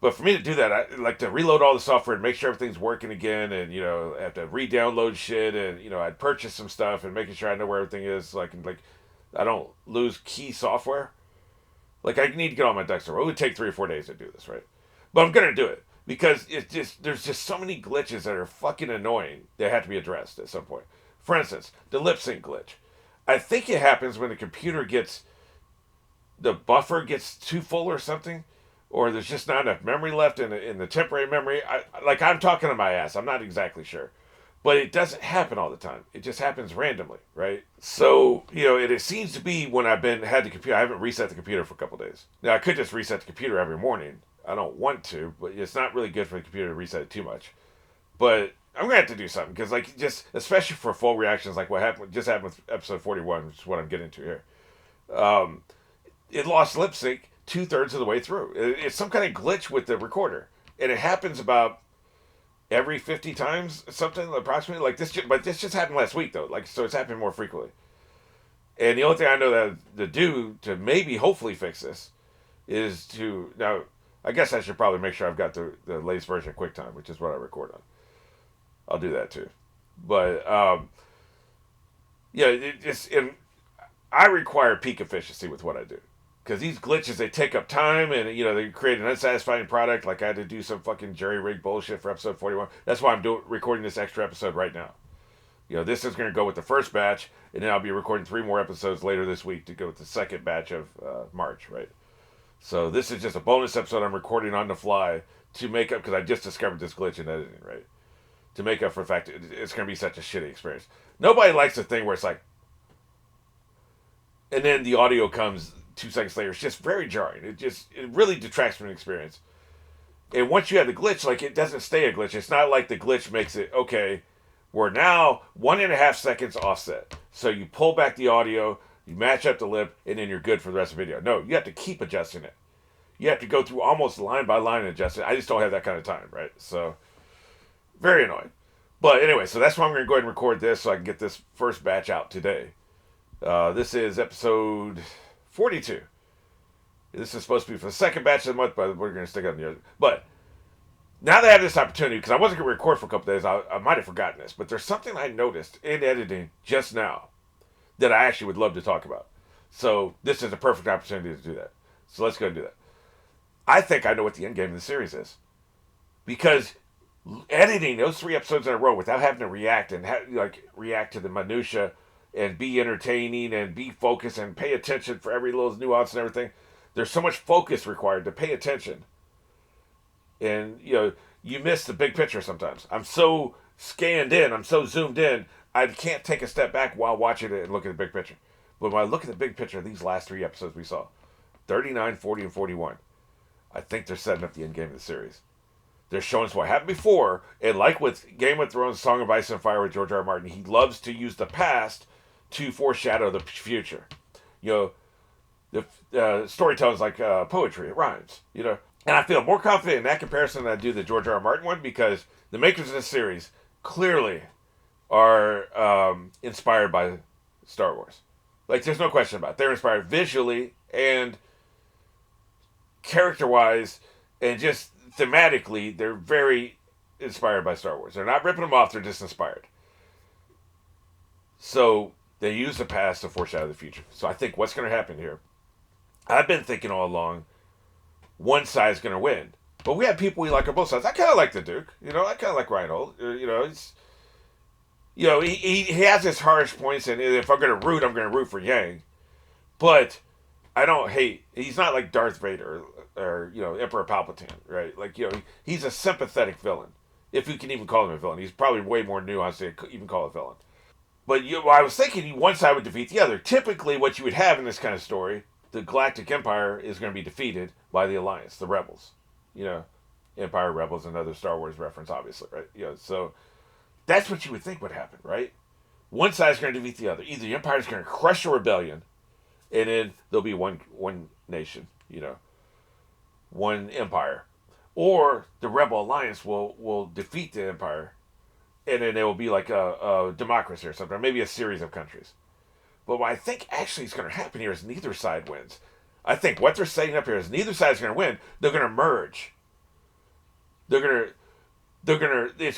but for me to do that, I like to reload all the software and make sure everything's working again, and have to re-download shit, and I'd purchase some stuff and making sure I know where everything is, so I don't lose key software. Like, I need to get all my ducks in a row. It would take 3 or 4 days to do this, right? But I'm gonna do it because there's just so many glitches that are fucking annoying that have to be addressed at some point. For instance, the lip sync glitch. I think it happens when the buffer gets too full or something, or there's just not enough memory left in the temporary memory. I'm talking to my ass. I'm not exactly sure. But it doesn't happen all the time. It just happens randomly, right? So, it seems to be when had the computer, I haven't reset the computer for a couple days. Now, I could just reset the computer every morning. I don't want to, but it's not really good for the computer to reset it too much. But I'm going to have to do something, because, especially for full reactions, like what just happened with episode 41, which is what I'm getting to here. It lost lip sync 2/3 of the way through. It's some kind of glitch with the recorder. And it happens about every 50 times, something approximately. But this just happened last week, though. So it's happening more frequently. And the only thing I know that to do to maybe hopefully fix this is to, now, I guess I should probably make sure I've got the latest version of QuickTime, which is what I record on. I'll do that too. But, I require peak efficiency with what I do. Because these glitches, they take up time, and they create an unsatisfying product. Like, I had to do some fucking jerry-rig bullshit for episode 41. That's why I'm recording this extra episode right now. This is going to go with the first batch, and then I'll be recording 3 more episodes later this week to go with the second batch of March, right? So this is just a bonus episode I'm recording on the fly to make up, because I just discovered this glitch in editing, right? To make up for the fact it's going to be such a shitty experience. Nobody likes the thing where it's like, and then the audio comes 2 seconds later. It's just very jarring. It really detracts from the experience. And once you have the glitch, it doesn't stay a glitch. It's not like the glitch makes it, okay, we're now 1.5 seconds offset. So you pull back the audio, you match up the lip, and then you're good for the rest of the video. No, you have to keep adjusting it. You have to go through almost line by line and adjust it. I just don't have that kind of time, right? So, very annoying. But anyway, so that's why I'm going to go ahead and record this so I can get this first batch out today. This is episode 42. This is supposed to be for the second batch of the month, but we're going to stick on the other. But now that I have this opportunity, because I wasn't going to record for a couple days, I might have forgotten this, but there's something I noticed in editing just now that I actually would love to talk about. So this is a perfect opportunity to do that. So let's go and do that. I think I know what the end game of the series is. Because editing those 3 episodes in a row without having to react and react to the minutia and be entertaining and be focused and pay attention for every little nuance and everything. There's so much focus required to pay attention. And, you miss the big picture sometimes. I'm so scanned in, I'm so zoomed in, I can't take a step back while watching it and look at the big picture. But when I look at the big picture of these last 3 episodes we saw, 39, 40, and 41, I think they're setting up the end game of the series. They're showing us what happened before, and like with Game of Thrones, Song of Ice and Fire with George R. R. Martin, he loves to use the past to foreshadow the future. The storytelling is like poetry, it rhymes, And I feel more confident in that comparison than I do the George R. R. Martin one, because the makers of this series clearly are inspired by Star Wars. There's no question about it. They're inspired visually and character-wise, and just thematically, they're very inspired by Star Wars. They're not ripping them off, they're just inspired. So they use the past to foreshadow the future. So I think what's going to happen here, I've been thinking all along, one side's going to win. But we have people we like on both sides. I kind of like the Duke. I kind of like Reinhold. He has his harsh points, and if I'm going to root, I'm going to root for Yang. But I don't hate. He's not like Darth Vader or Emperor Palpatine, right? He's a sympathetic villain, if you can even call him a villain. He's probably way more nuanced to even call a villain. But I was thinking one side would defeat the other. Typically, what you would have in this kind of story, the Galactic Empire is going to be defeated by the Alliance, the Rebels. You know, Empire, Rebels, another Star Wars reference, obviously, right? You know, so that's what you would think would happen, right? One side's going to defeat the other. Either the Empire's going to crush a rebellion, and then there'll be one nation, you know, one empire, or the Rebel Alliance will defeat the Empire, and then it will be like a democracy or something, or maybe a series of countries. But what I think actually is going to happen here is neither side wins. I think what they're setting up here is neither side is going to win. They're going to merge. It's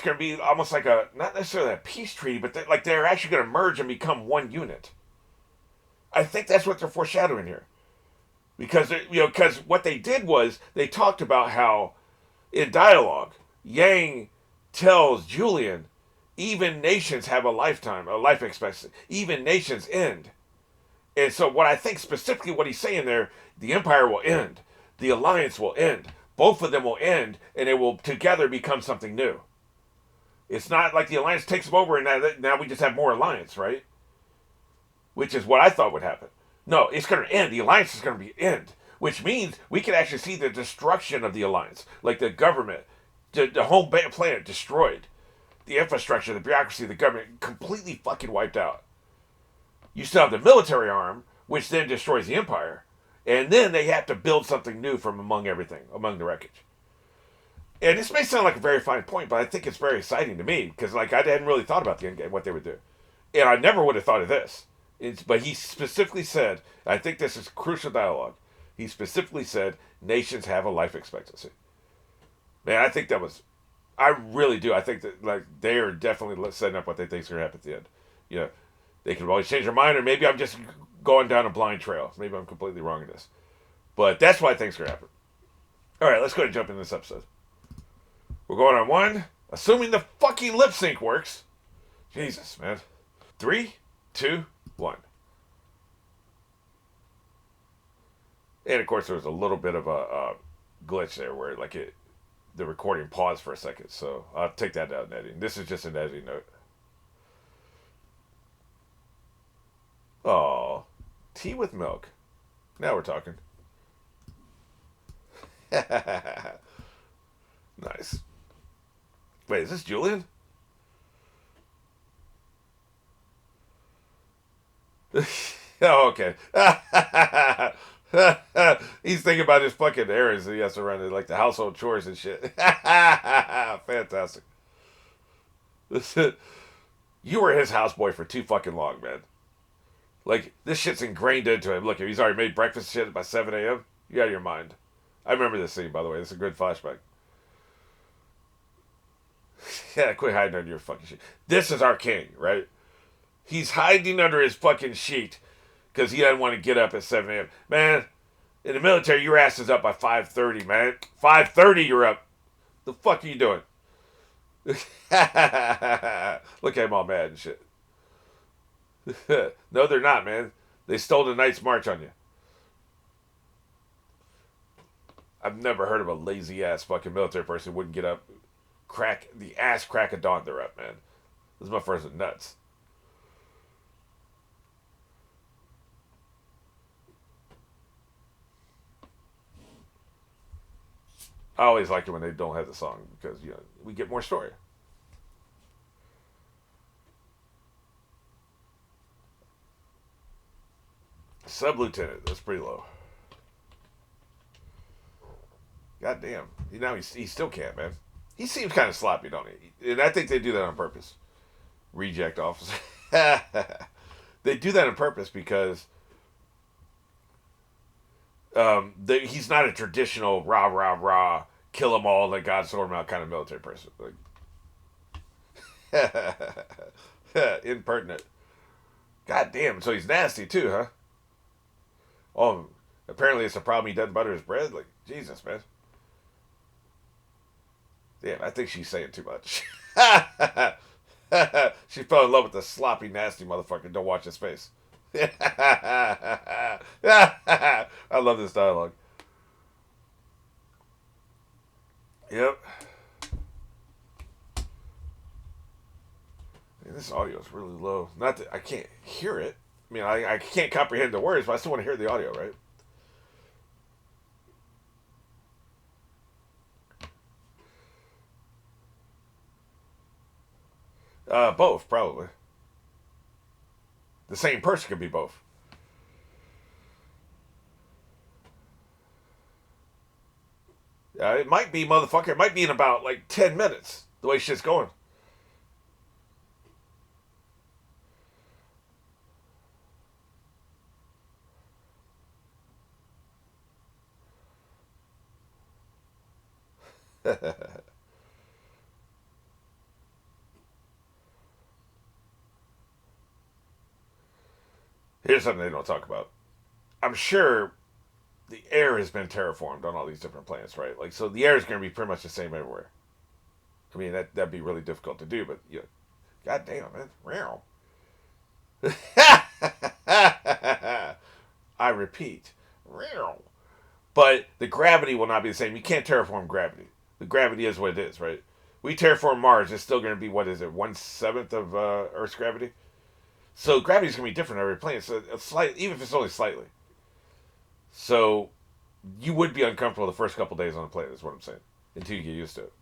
going to be almost like not necessarily a peace treaty, but they're actually going to merge and become one unit. I think that's what they're foreshadowing here. Because what they did was they talked about how in dialogue, Yang tells Julian, even nations have a lifetime, a life expectancy. Even nations end. And so what I think specifically what he's saying there, the Empire will end. The Alliance will end. Both of them will end, and it will together become something new. It's not like the Alliance takes them over and now we just have more Alliance, right? Which is what I thought would happen. No, it's going to end. The Alliance is going to end. Which means we can actually see the destruction of the Alliance. Like the government, the whole planet destroyed. The infrastructure, the bureaucracy, the government completely fucking wiped out. You still have the military arm, which then destroys the Empire. And then they have to build something new from among the wreckage. And this may sound like a very fine point, but I think it's very exciting to me. Because I hadn't really thought about the end game, what they would do. And I never would have thought of this. But he specifically said, I think this is crucial dialogue. He specifically said, nations have a life expectancy. Man, I think that was... I really do. I think that they are definitely setting up what they think is going to happen at the end. You know, they could always change their mind, or maybe I'm just going down a blind trail. Maybe I'm completely wrong in this. But that's what I think is going to happen. All right, let's go ahead and jump into this episode. We're going on one, assuming the fucking lip sync works. Jesus, man. 3, 2, 1. And of course, there was a little bit of a glitch there where the recording paused for a second, so I'll take that out in editing. This is just an editing note. Oh, tea with milk. Now we're talking. Nice. Wait, is this Julian? Oh, okay. He's thinking about his fucking errands that he has to run, like the household chores and shit. Fantastic. You were his houseboy for too fucking long, man. Like, this shit's ingrained into him. Look, he's already made breakfast shit by 7 a.m. You out of your mind. I remember this scene, by the way. This is a good flashback. Yeah, quit hiding under your fucking shit. This is our king, right? He's hiding under his fucking sheet because he doesn't want to get up at 7 a.m. Man, in the military, your ass is up by 5:30, man. 5:30, you're up. The fuck are you doing? Look at him all mad and shit. No, they're not, man. They stole the Night's March on you. I've never heard of a lazy ass fucking military person who wouldn't get up, crack of dawn. They're up, man. This motherfuckers are nuts. I always like it when they don't have the song because we get more story. Sub-lieutenant, that's pretty low. God damn. He still can't, man. He seems kind of sloppy, don't he? And I think they do that on purpose. Reject officer. They do that on purpose because he's not a traditional rah, rah, rah, kill them all, let God sort them out kind of military person. Impertinent. God damn, so he's nasty too, huh? Oh, apparently it's a problem he doesn't butter his bread? Like, Jesus, man. Damn, I think she's saying too much. She fell in love with the sloppy, nasty motherfucker. Don't watch his face. I love this dialogue. Yep. Man, this audio is really low. Not that I can't hear it. I mean, I can't comprehend the words, but I still want to hear the audio, right? Both, probably. The same person could be both. It might be, motherfucker. It might be in about like 10 minutes. The way shit's going. Here's something they don't talk about. I'm sure the air has been terraformed on all these different planets, right? Like, so the air is going to be pretty much the same everywhere. I mean, that'd be really difficult to do, but you know, goddamn, man, real. I repeat, real. But the gravity will not be the same. You can't terraform gravity. The gravity is what it is, right? We terraform Mars, it's still going to be, what is it, 1/7 of Earth's gravity? So gravity is going to be different on every planet, so it's slight, even if it's only slightly. So you would be uncomfortable the first couple days on the planet, is what I'm saying, until you get used to it.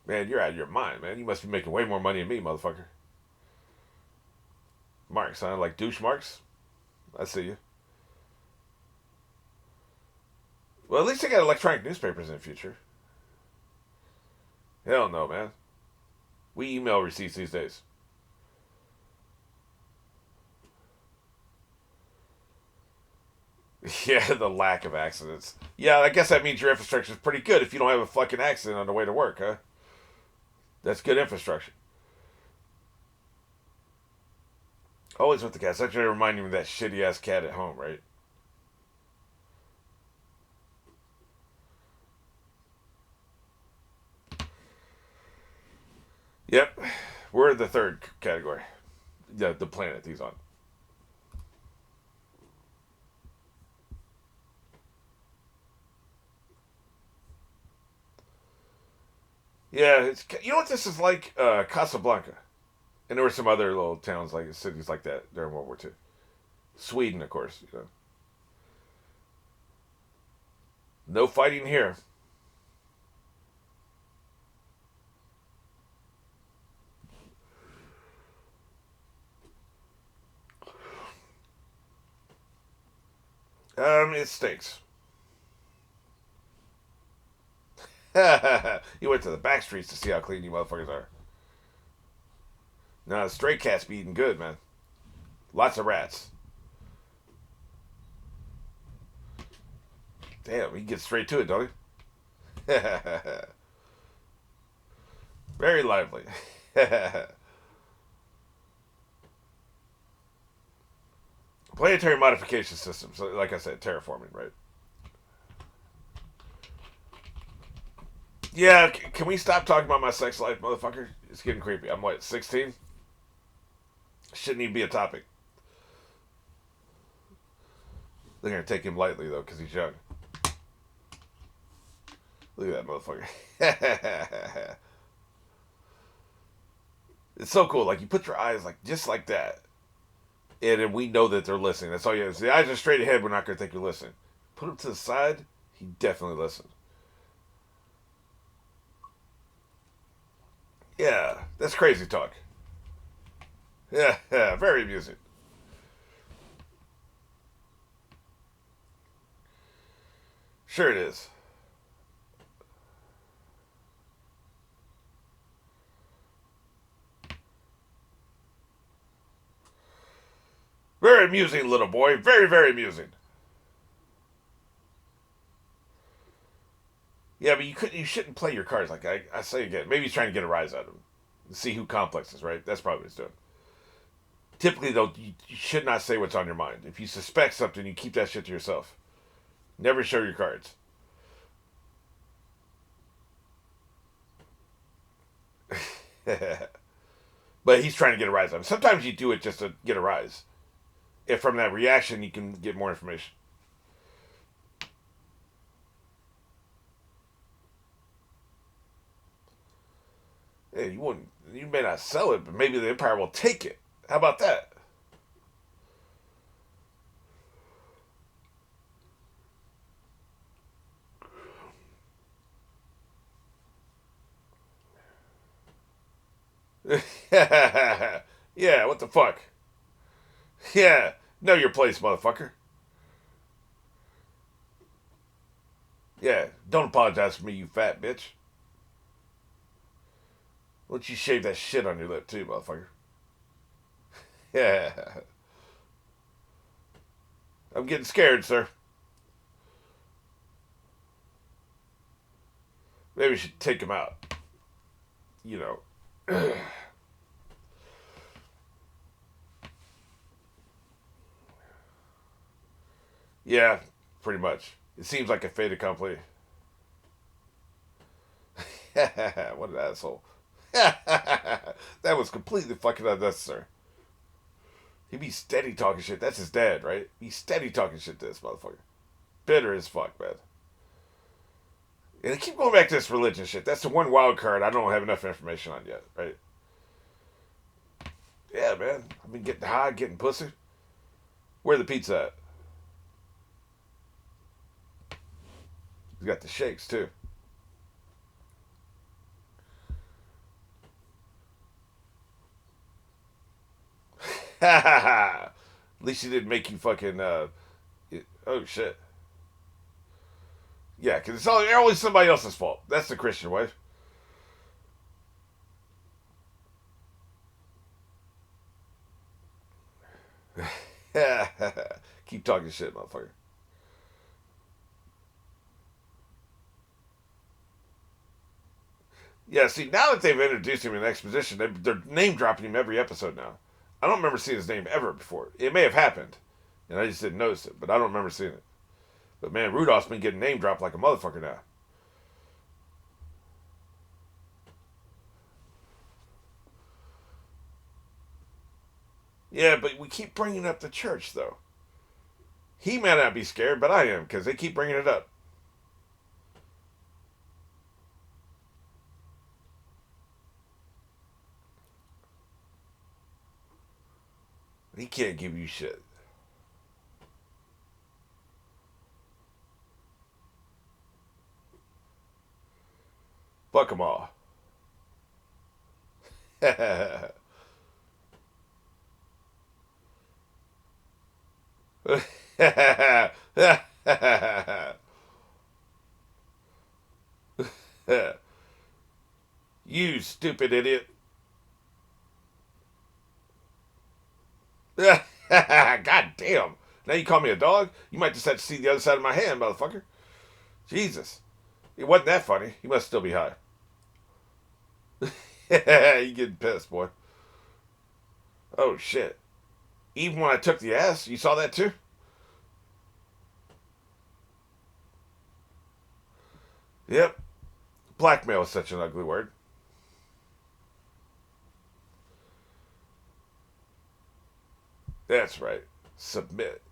Man, you're out of your mind, man. You must be making way more money than me, motherfucker. Marks, huh? Like douche marks? I see you. Well, at least they got electronic newspapers in the future. Hell no, man. We email receipts these days. Yeah, the lack of accidents. Yeah, I guess that means your infrastructure is pretty good if you don't have a fucking accident on the way to work, huh? That's good infrastructure. Always with the cats. That's going to remind me of that shitty ass cat at home, right? Yep. We're the third category. The planet he's on. Yeah, it's you know what this is like? Casablanca. And there were some other little towns, like cities like that during World War II. Sweden, of course. You know. No fighting here. It stinks. You went to the back streets to see how clean you motherfuckers are. No, stray cats be eating good, man. Lots of rats. Damn, he gets straight to it, don't he? Very lively. Planetary modification systems, like I said, terraforming, right? Yeah, can we stop talking about my sex life, motherfucker? It's getting creepy. I'm what, 16? Shouldn't even be a topic. They're gonna take him lightly though, because he's young. Look at that motherfucker. It's so cool. Like you put your eyes like just like that, and then we know that they're listening. That's all you have. The eyes are straight ahead. We're not gonna think you're listening. Put him to the side. He definitely listened. Yeah, that's crazy talk. Yeah, yeah, very amusing. Sure it is. Very amusing, little boy. Very, very amusing. Yeah, but you could you shouldn't play your cards like I say again. Maybe he's trying to get a rise out of him. See who complexes, right? That's probably what he's doing. Typically, though, you should not say what's on your mind. If you suspect something, you keep that shit to yourself. Never show your cards. But he's trying to get a rise out of him. Sometimes you do it just to get a rise. If from that reaction you can get more information. Yeah, you wouldn't. You may not sell it, but maybe the empire will take it. How about that? Yeah, what the fuck? Yeah, know your place, motherfucker. Yeah, don't apologize for me, you fat bitch. Why don't you shave that shit on your lip too, motherfucker? Yeah, I'm getting scared, sir. Maybe we should take him out. You know. Yeah, pretty much. It seems like a fait accompli. What an asshole. That was completely fucking unnecessary. He be steady talking shit. That's his dad, right? He's steady talking shit to this motherfucker. Bitter as fuck, man. And they keep going back to this religion shit. That's the one wild card I don't have enough information on yet, right? Yeah, man. I've been getting high, getting pussy. Where the pizza at? He's got the shakes, too. At least he didn't make you fucking, oh, shit. Yeah, because it's always somebody else's fault. That's the Christian way. Keep talking shit, motherfucker. Yeah, see, now that they've introduced him in exposition, they're name dropping him every episode now. I don't remember seeing his name ever before. It may have happened, and I just didn't notice it, but I don't remember seeing it. But man, Rudolph's been getting name dropped like a motherfucker now. Yeah, but we keep bringing up the church, though. He may not be scared, but I am, because they keep bringing it up. He can't give you shit. Fuck them all. You stupid idiot. God damn. Now you call me a dog? You might just have to see the other side of my hand, motherfucker. Jesus. It wasn't that funny. You must still be high. You getting pissed, boy. Oh, shit. Even when I took the ass, you saw that too? Yep. Blackmail is such an ugly word. That's right. Submit.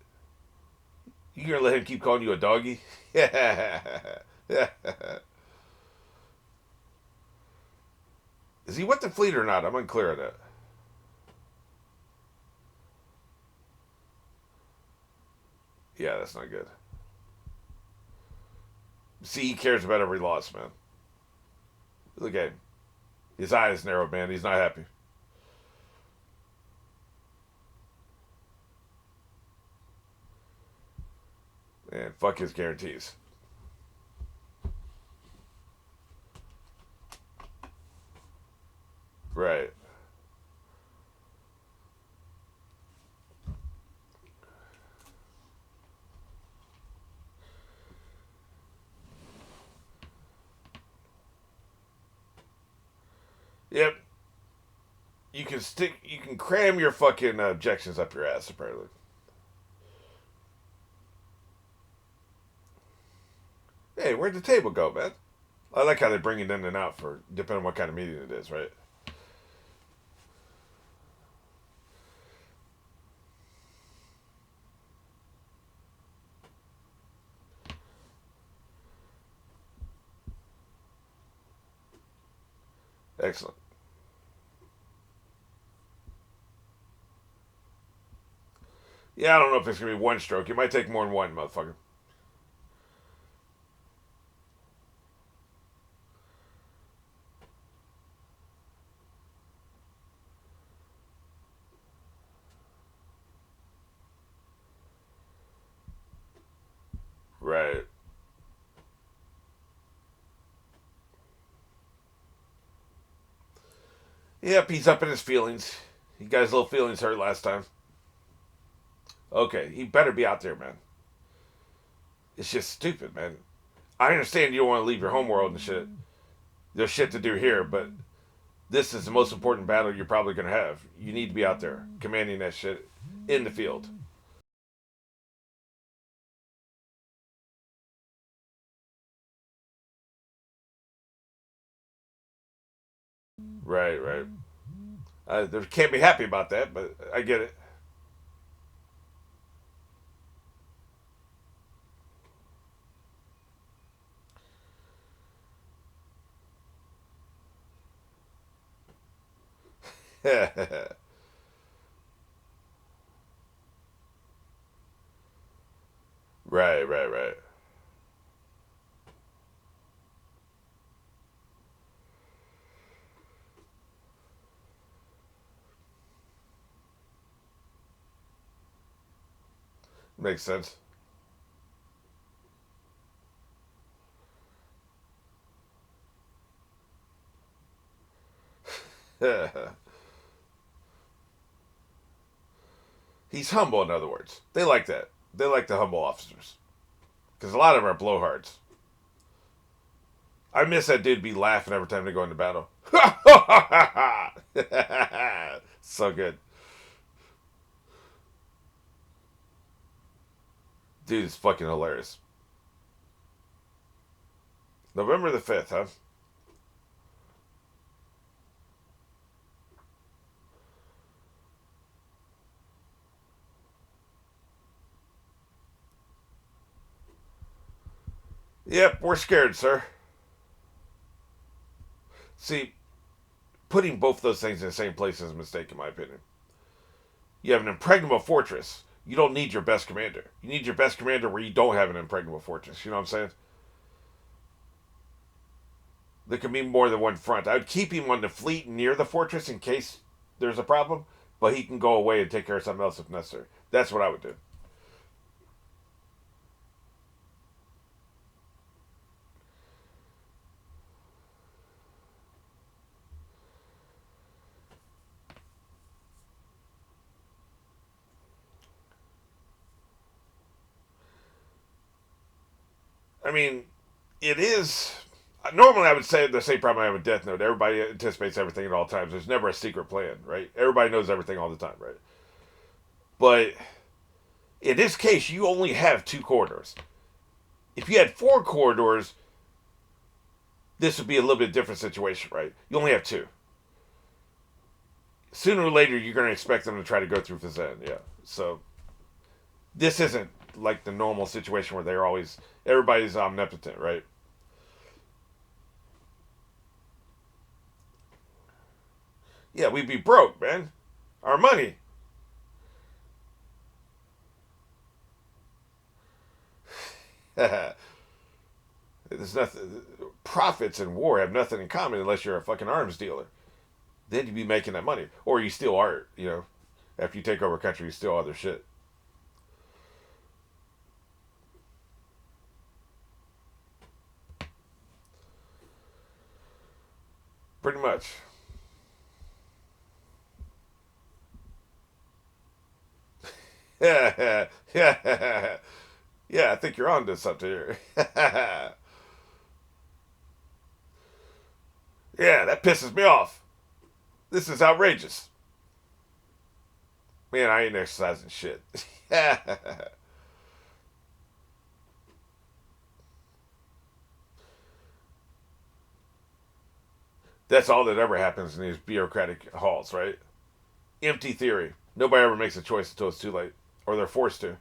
You gonna let him keep calling you a doggy? Yeah. Is he with the fleet or not? I'm unclear on that. Yeah, that's not good. See, he cares about every loss, man. Look at him. His eye is narrowed, man. He's not happy. Man, fuck his guarantees. Right. Yep. You can cram your fucking objections up your ass, apparently. Hey, where'd the table go, man? I like how they bring it in and out for depending on what kind of meeting it is, right? Excellent. Yeah, I don't know if it's gonna be one stroke. It might take more than one, motherfucker. Right. Yep, he's up in his feelings. He got his little feelings hurt last time. Okay, he better be out there, man. It's just stupid, man. I understand you don't want to leave your homeworld and shit. There's shit to do here, but this is the most important battle you're probably going to have. You need to be out there commanding that shit in the field. Right, right. They can't be happy about that, but I get it. Right, right, right. Makes sense. He's humble, in other words. They like that. They like the humble officers. Because a lot of them are blowhards. I miss that dude be laughing every time they go into battle. So good. Dude is fucking hilarious. November the 5th, huh? Yep, we're scared, sir. See, putting both those things in the same place is a mistake, in my opinion. You have an impregnable fortress. You don't need your best commander. You need your best commander where you don't have an impregnable fortress. You know what I'm saying? There can be more than one front. I would keep him on the fleet near the fortress in case there's a problem, but he can go away and take care of something else if necessary. That's what I would do. I mean, it is. Normally, I would say the same problem I have with Death Note. Everybody anticipates everything at all times. There's never a secret plan, right? Everybody knows everything all the time, right? But in this case, you only have two corridors. If you had four corridors, this would be a little bit different situation, right? You only have two. Sooner or later, you're going to expect them to try to go through Fazan, yeah. So this isn't like the normal situation where they're always everybody's omnipotent, right? Yeah, we'd be broke, man. Our money. There's nothing. Profits in war have nothing in common unless you're a fucking arms dealer. Then you'd be making that money, or you steal art. You know, after you take over a country, you steal other shit. Pretty much. Yeah, yeah, yeah. I think you're on to something here. Yeah, that pisses me off. This is outrageous. Man, I ain't exercising shit. That's all that ever happens in these bureaucratic halls, right? Empty theory. Nobody ever makes a choice until it's too late, or they're forced to.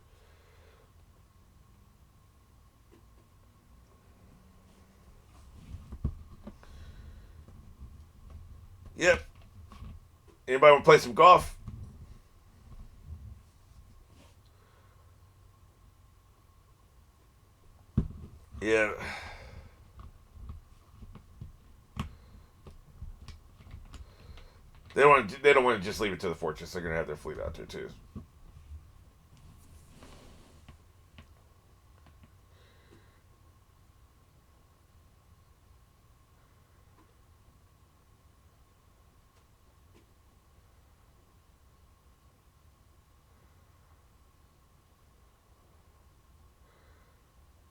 Yep. Anybody want to play some golf? Yeah. They don't want. They don't want to just leave it to the fortress. They're gonna have their fleet out there too.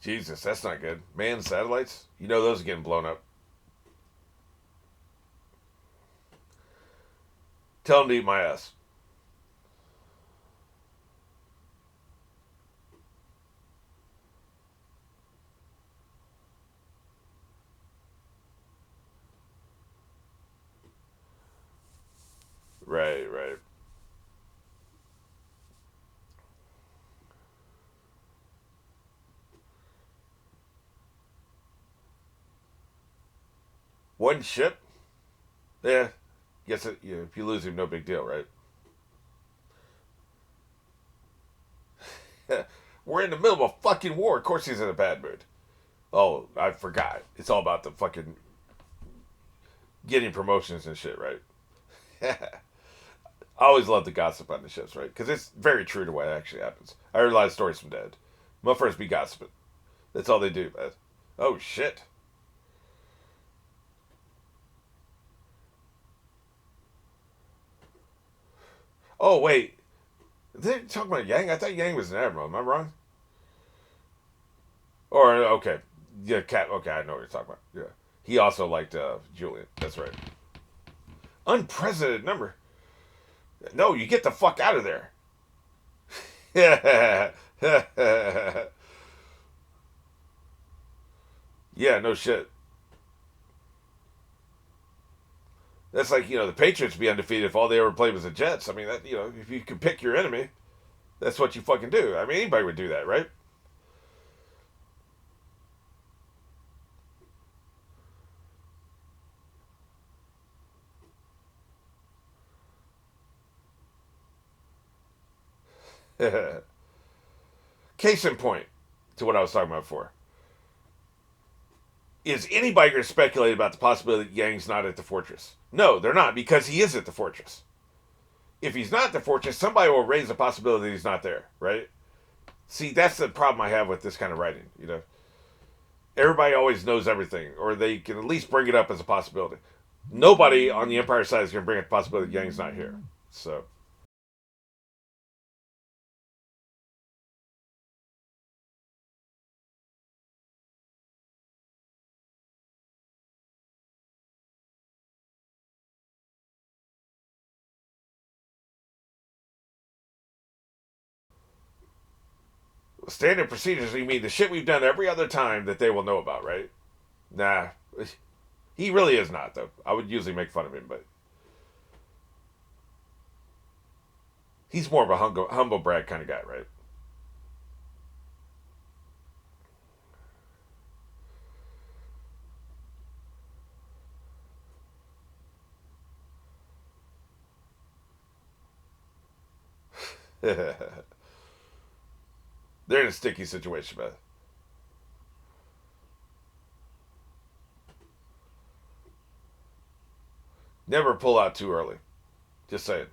Jesus, that's not good. Manned satellites? You know those are getting blown up. Tell them to eat my ass. Right, right. One ship? Yeah. Guess it, yeah, if you lose him, no big deal, right? We're in the middle of a fucking war. Of course he's in a bad mood. Oh, I forgot. It's all about the fucking getting promotions and shit, right? I always love the gossip on the ships, right? Because it's very true to what actually happens. I heard a lot of stories from Dead. Motherfuckers be gossiping. That's all they do, man. Oh, shit. Oh, wait. They talking about Yang? I thought Yang was an admiral. Am I wrong? Or, okay. Yeah, Cat. Okay, I know what you're talking about. Yeah. He also liked Julian. That's right. Unprecedented number. No, you get the fuck out of there. Yeah, no shit. That's like, the Patriots be undefeated if all they ever played was the Jets. I mean, that if you can pick your enemy, that's what you fucking do. I mean, anybody would do that, right? Case in point to what I was talking about before. Is anybody going to speculate about the possibility that Yang's not at the fortress? No, they're not, because he is at the fortress. If he's not at the fortress, somebody will raise the possibility that he's not there, right? See, that's the problem I have with this kind of writing. Everybody always knows everything, or they can at least bring it up as a possibility. Nobody on the Empire side is going to bring up the possibility that Yang's not here. So, standard procedures, you mean the shit we've done every other time that they will know about, right? Nah. He really is not, though. I would usually make fun of him, but he's more of a humble brag kind of guy, right? They're in a sticky situation, man. Never pull out too early. Just saying.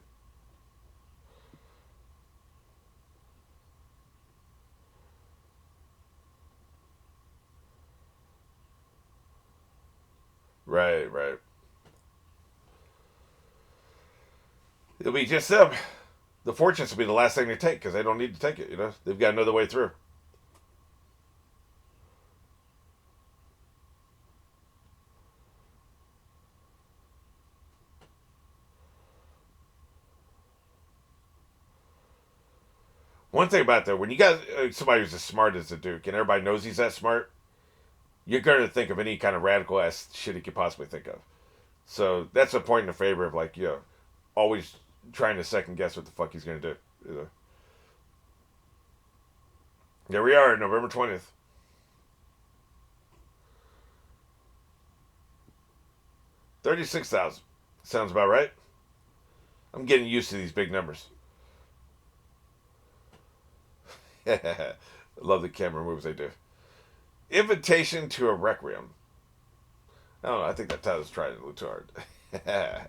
Right, right. It'll be just them. The fortress will be the last thing they take because they don't need to take it. They've got another way through. One thing about that, when you got somebody who's as smart as the Duke, and everybody knows he's that smart, you're going to think of any kind of radical ass shit he could possibly think of. So that's a point in the favor of always trying to second guess what the fuck he's going to do. There we are, November 20th. 36,000. Sounds about right. I'm getting used to these big numbers. I love the camera moves they do. Invitation to a Requiem. I don't know. I think that title's trying a little too hard.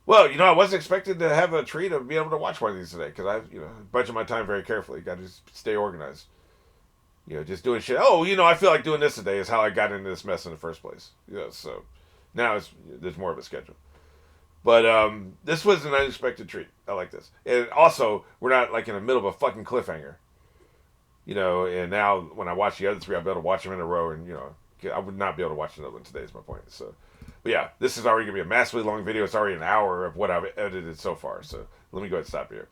Well, I wasn't expected to have a treat of being able to watch one of these today because I've, budget my time very carefully. Got to just stay organized. Just doing shit. Oh, I feel like doing this today is how I got into this mess in the first place. So now there's more of a schedule. But this was an unexpected treat. I like this. And also, we're not like in the middle of a fucking cliffhanger. you know, and now when I watch the other three, I'll be able to watch them in a row, and you know, I would not be able to watch another one today. Is my point. So, but yeah, this is already gonna be a massively long video. It's already an hour of what I've edited so far. So let me go ahead and stop here.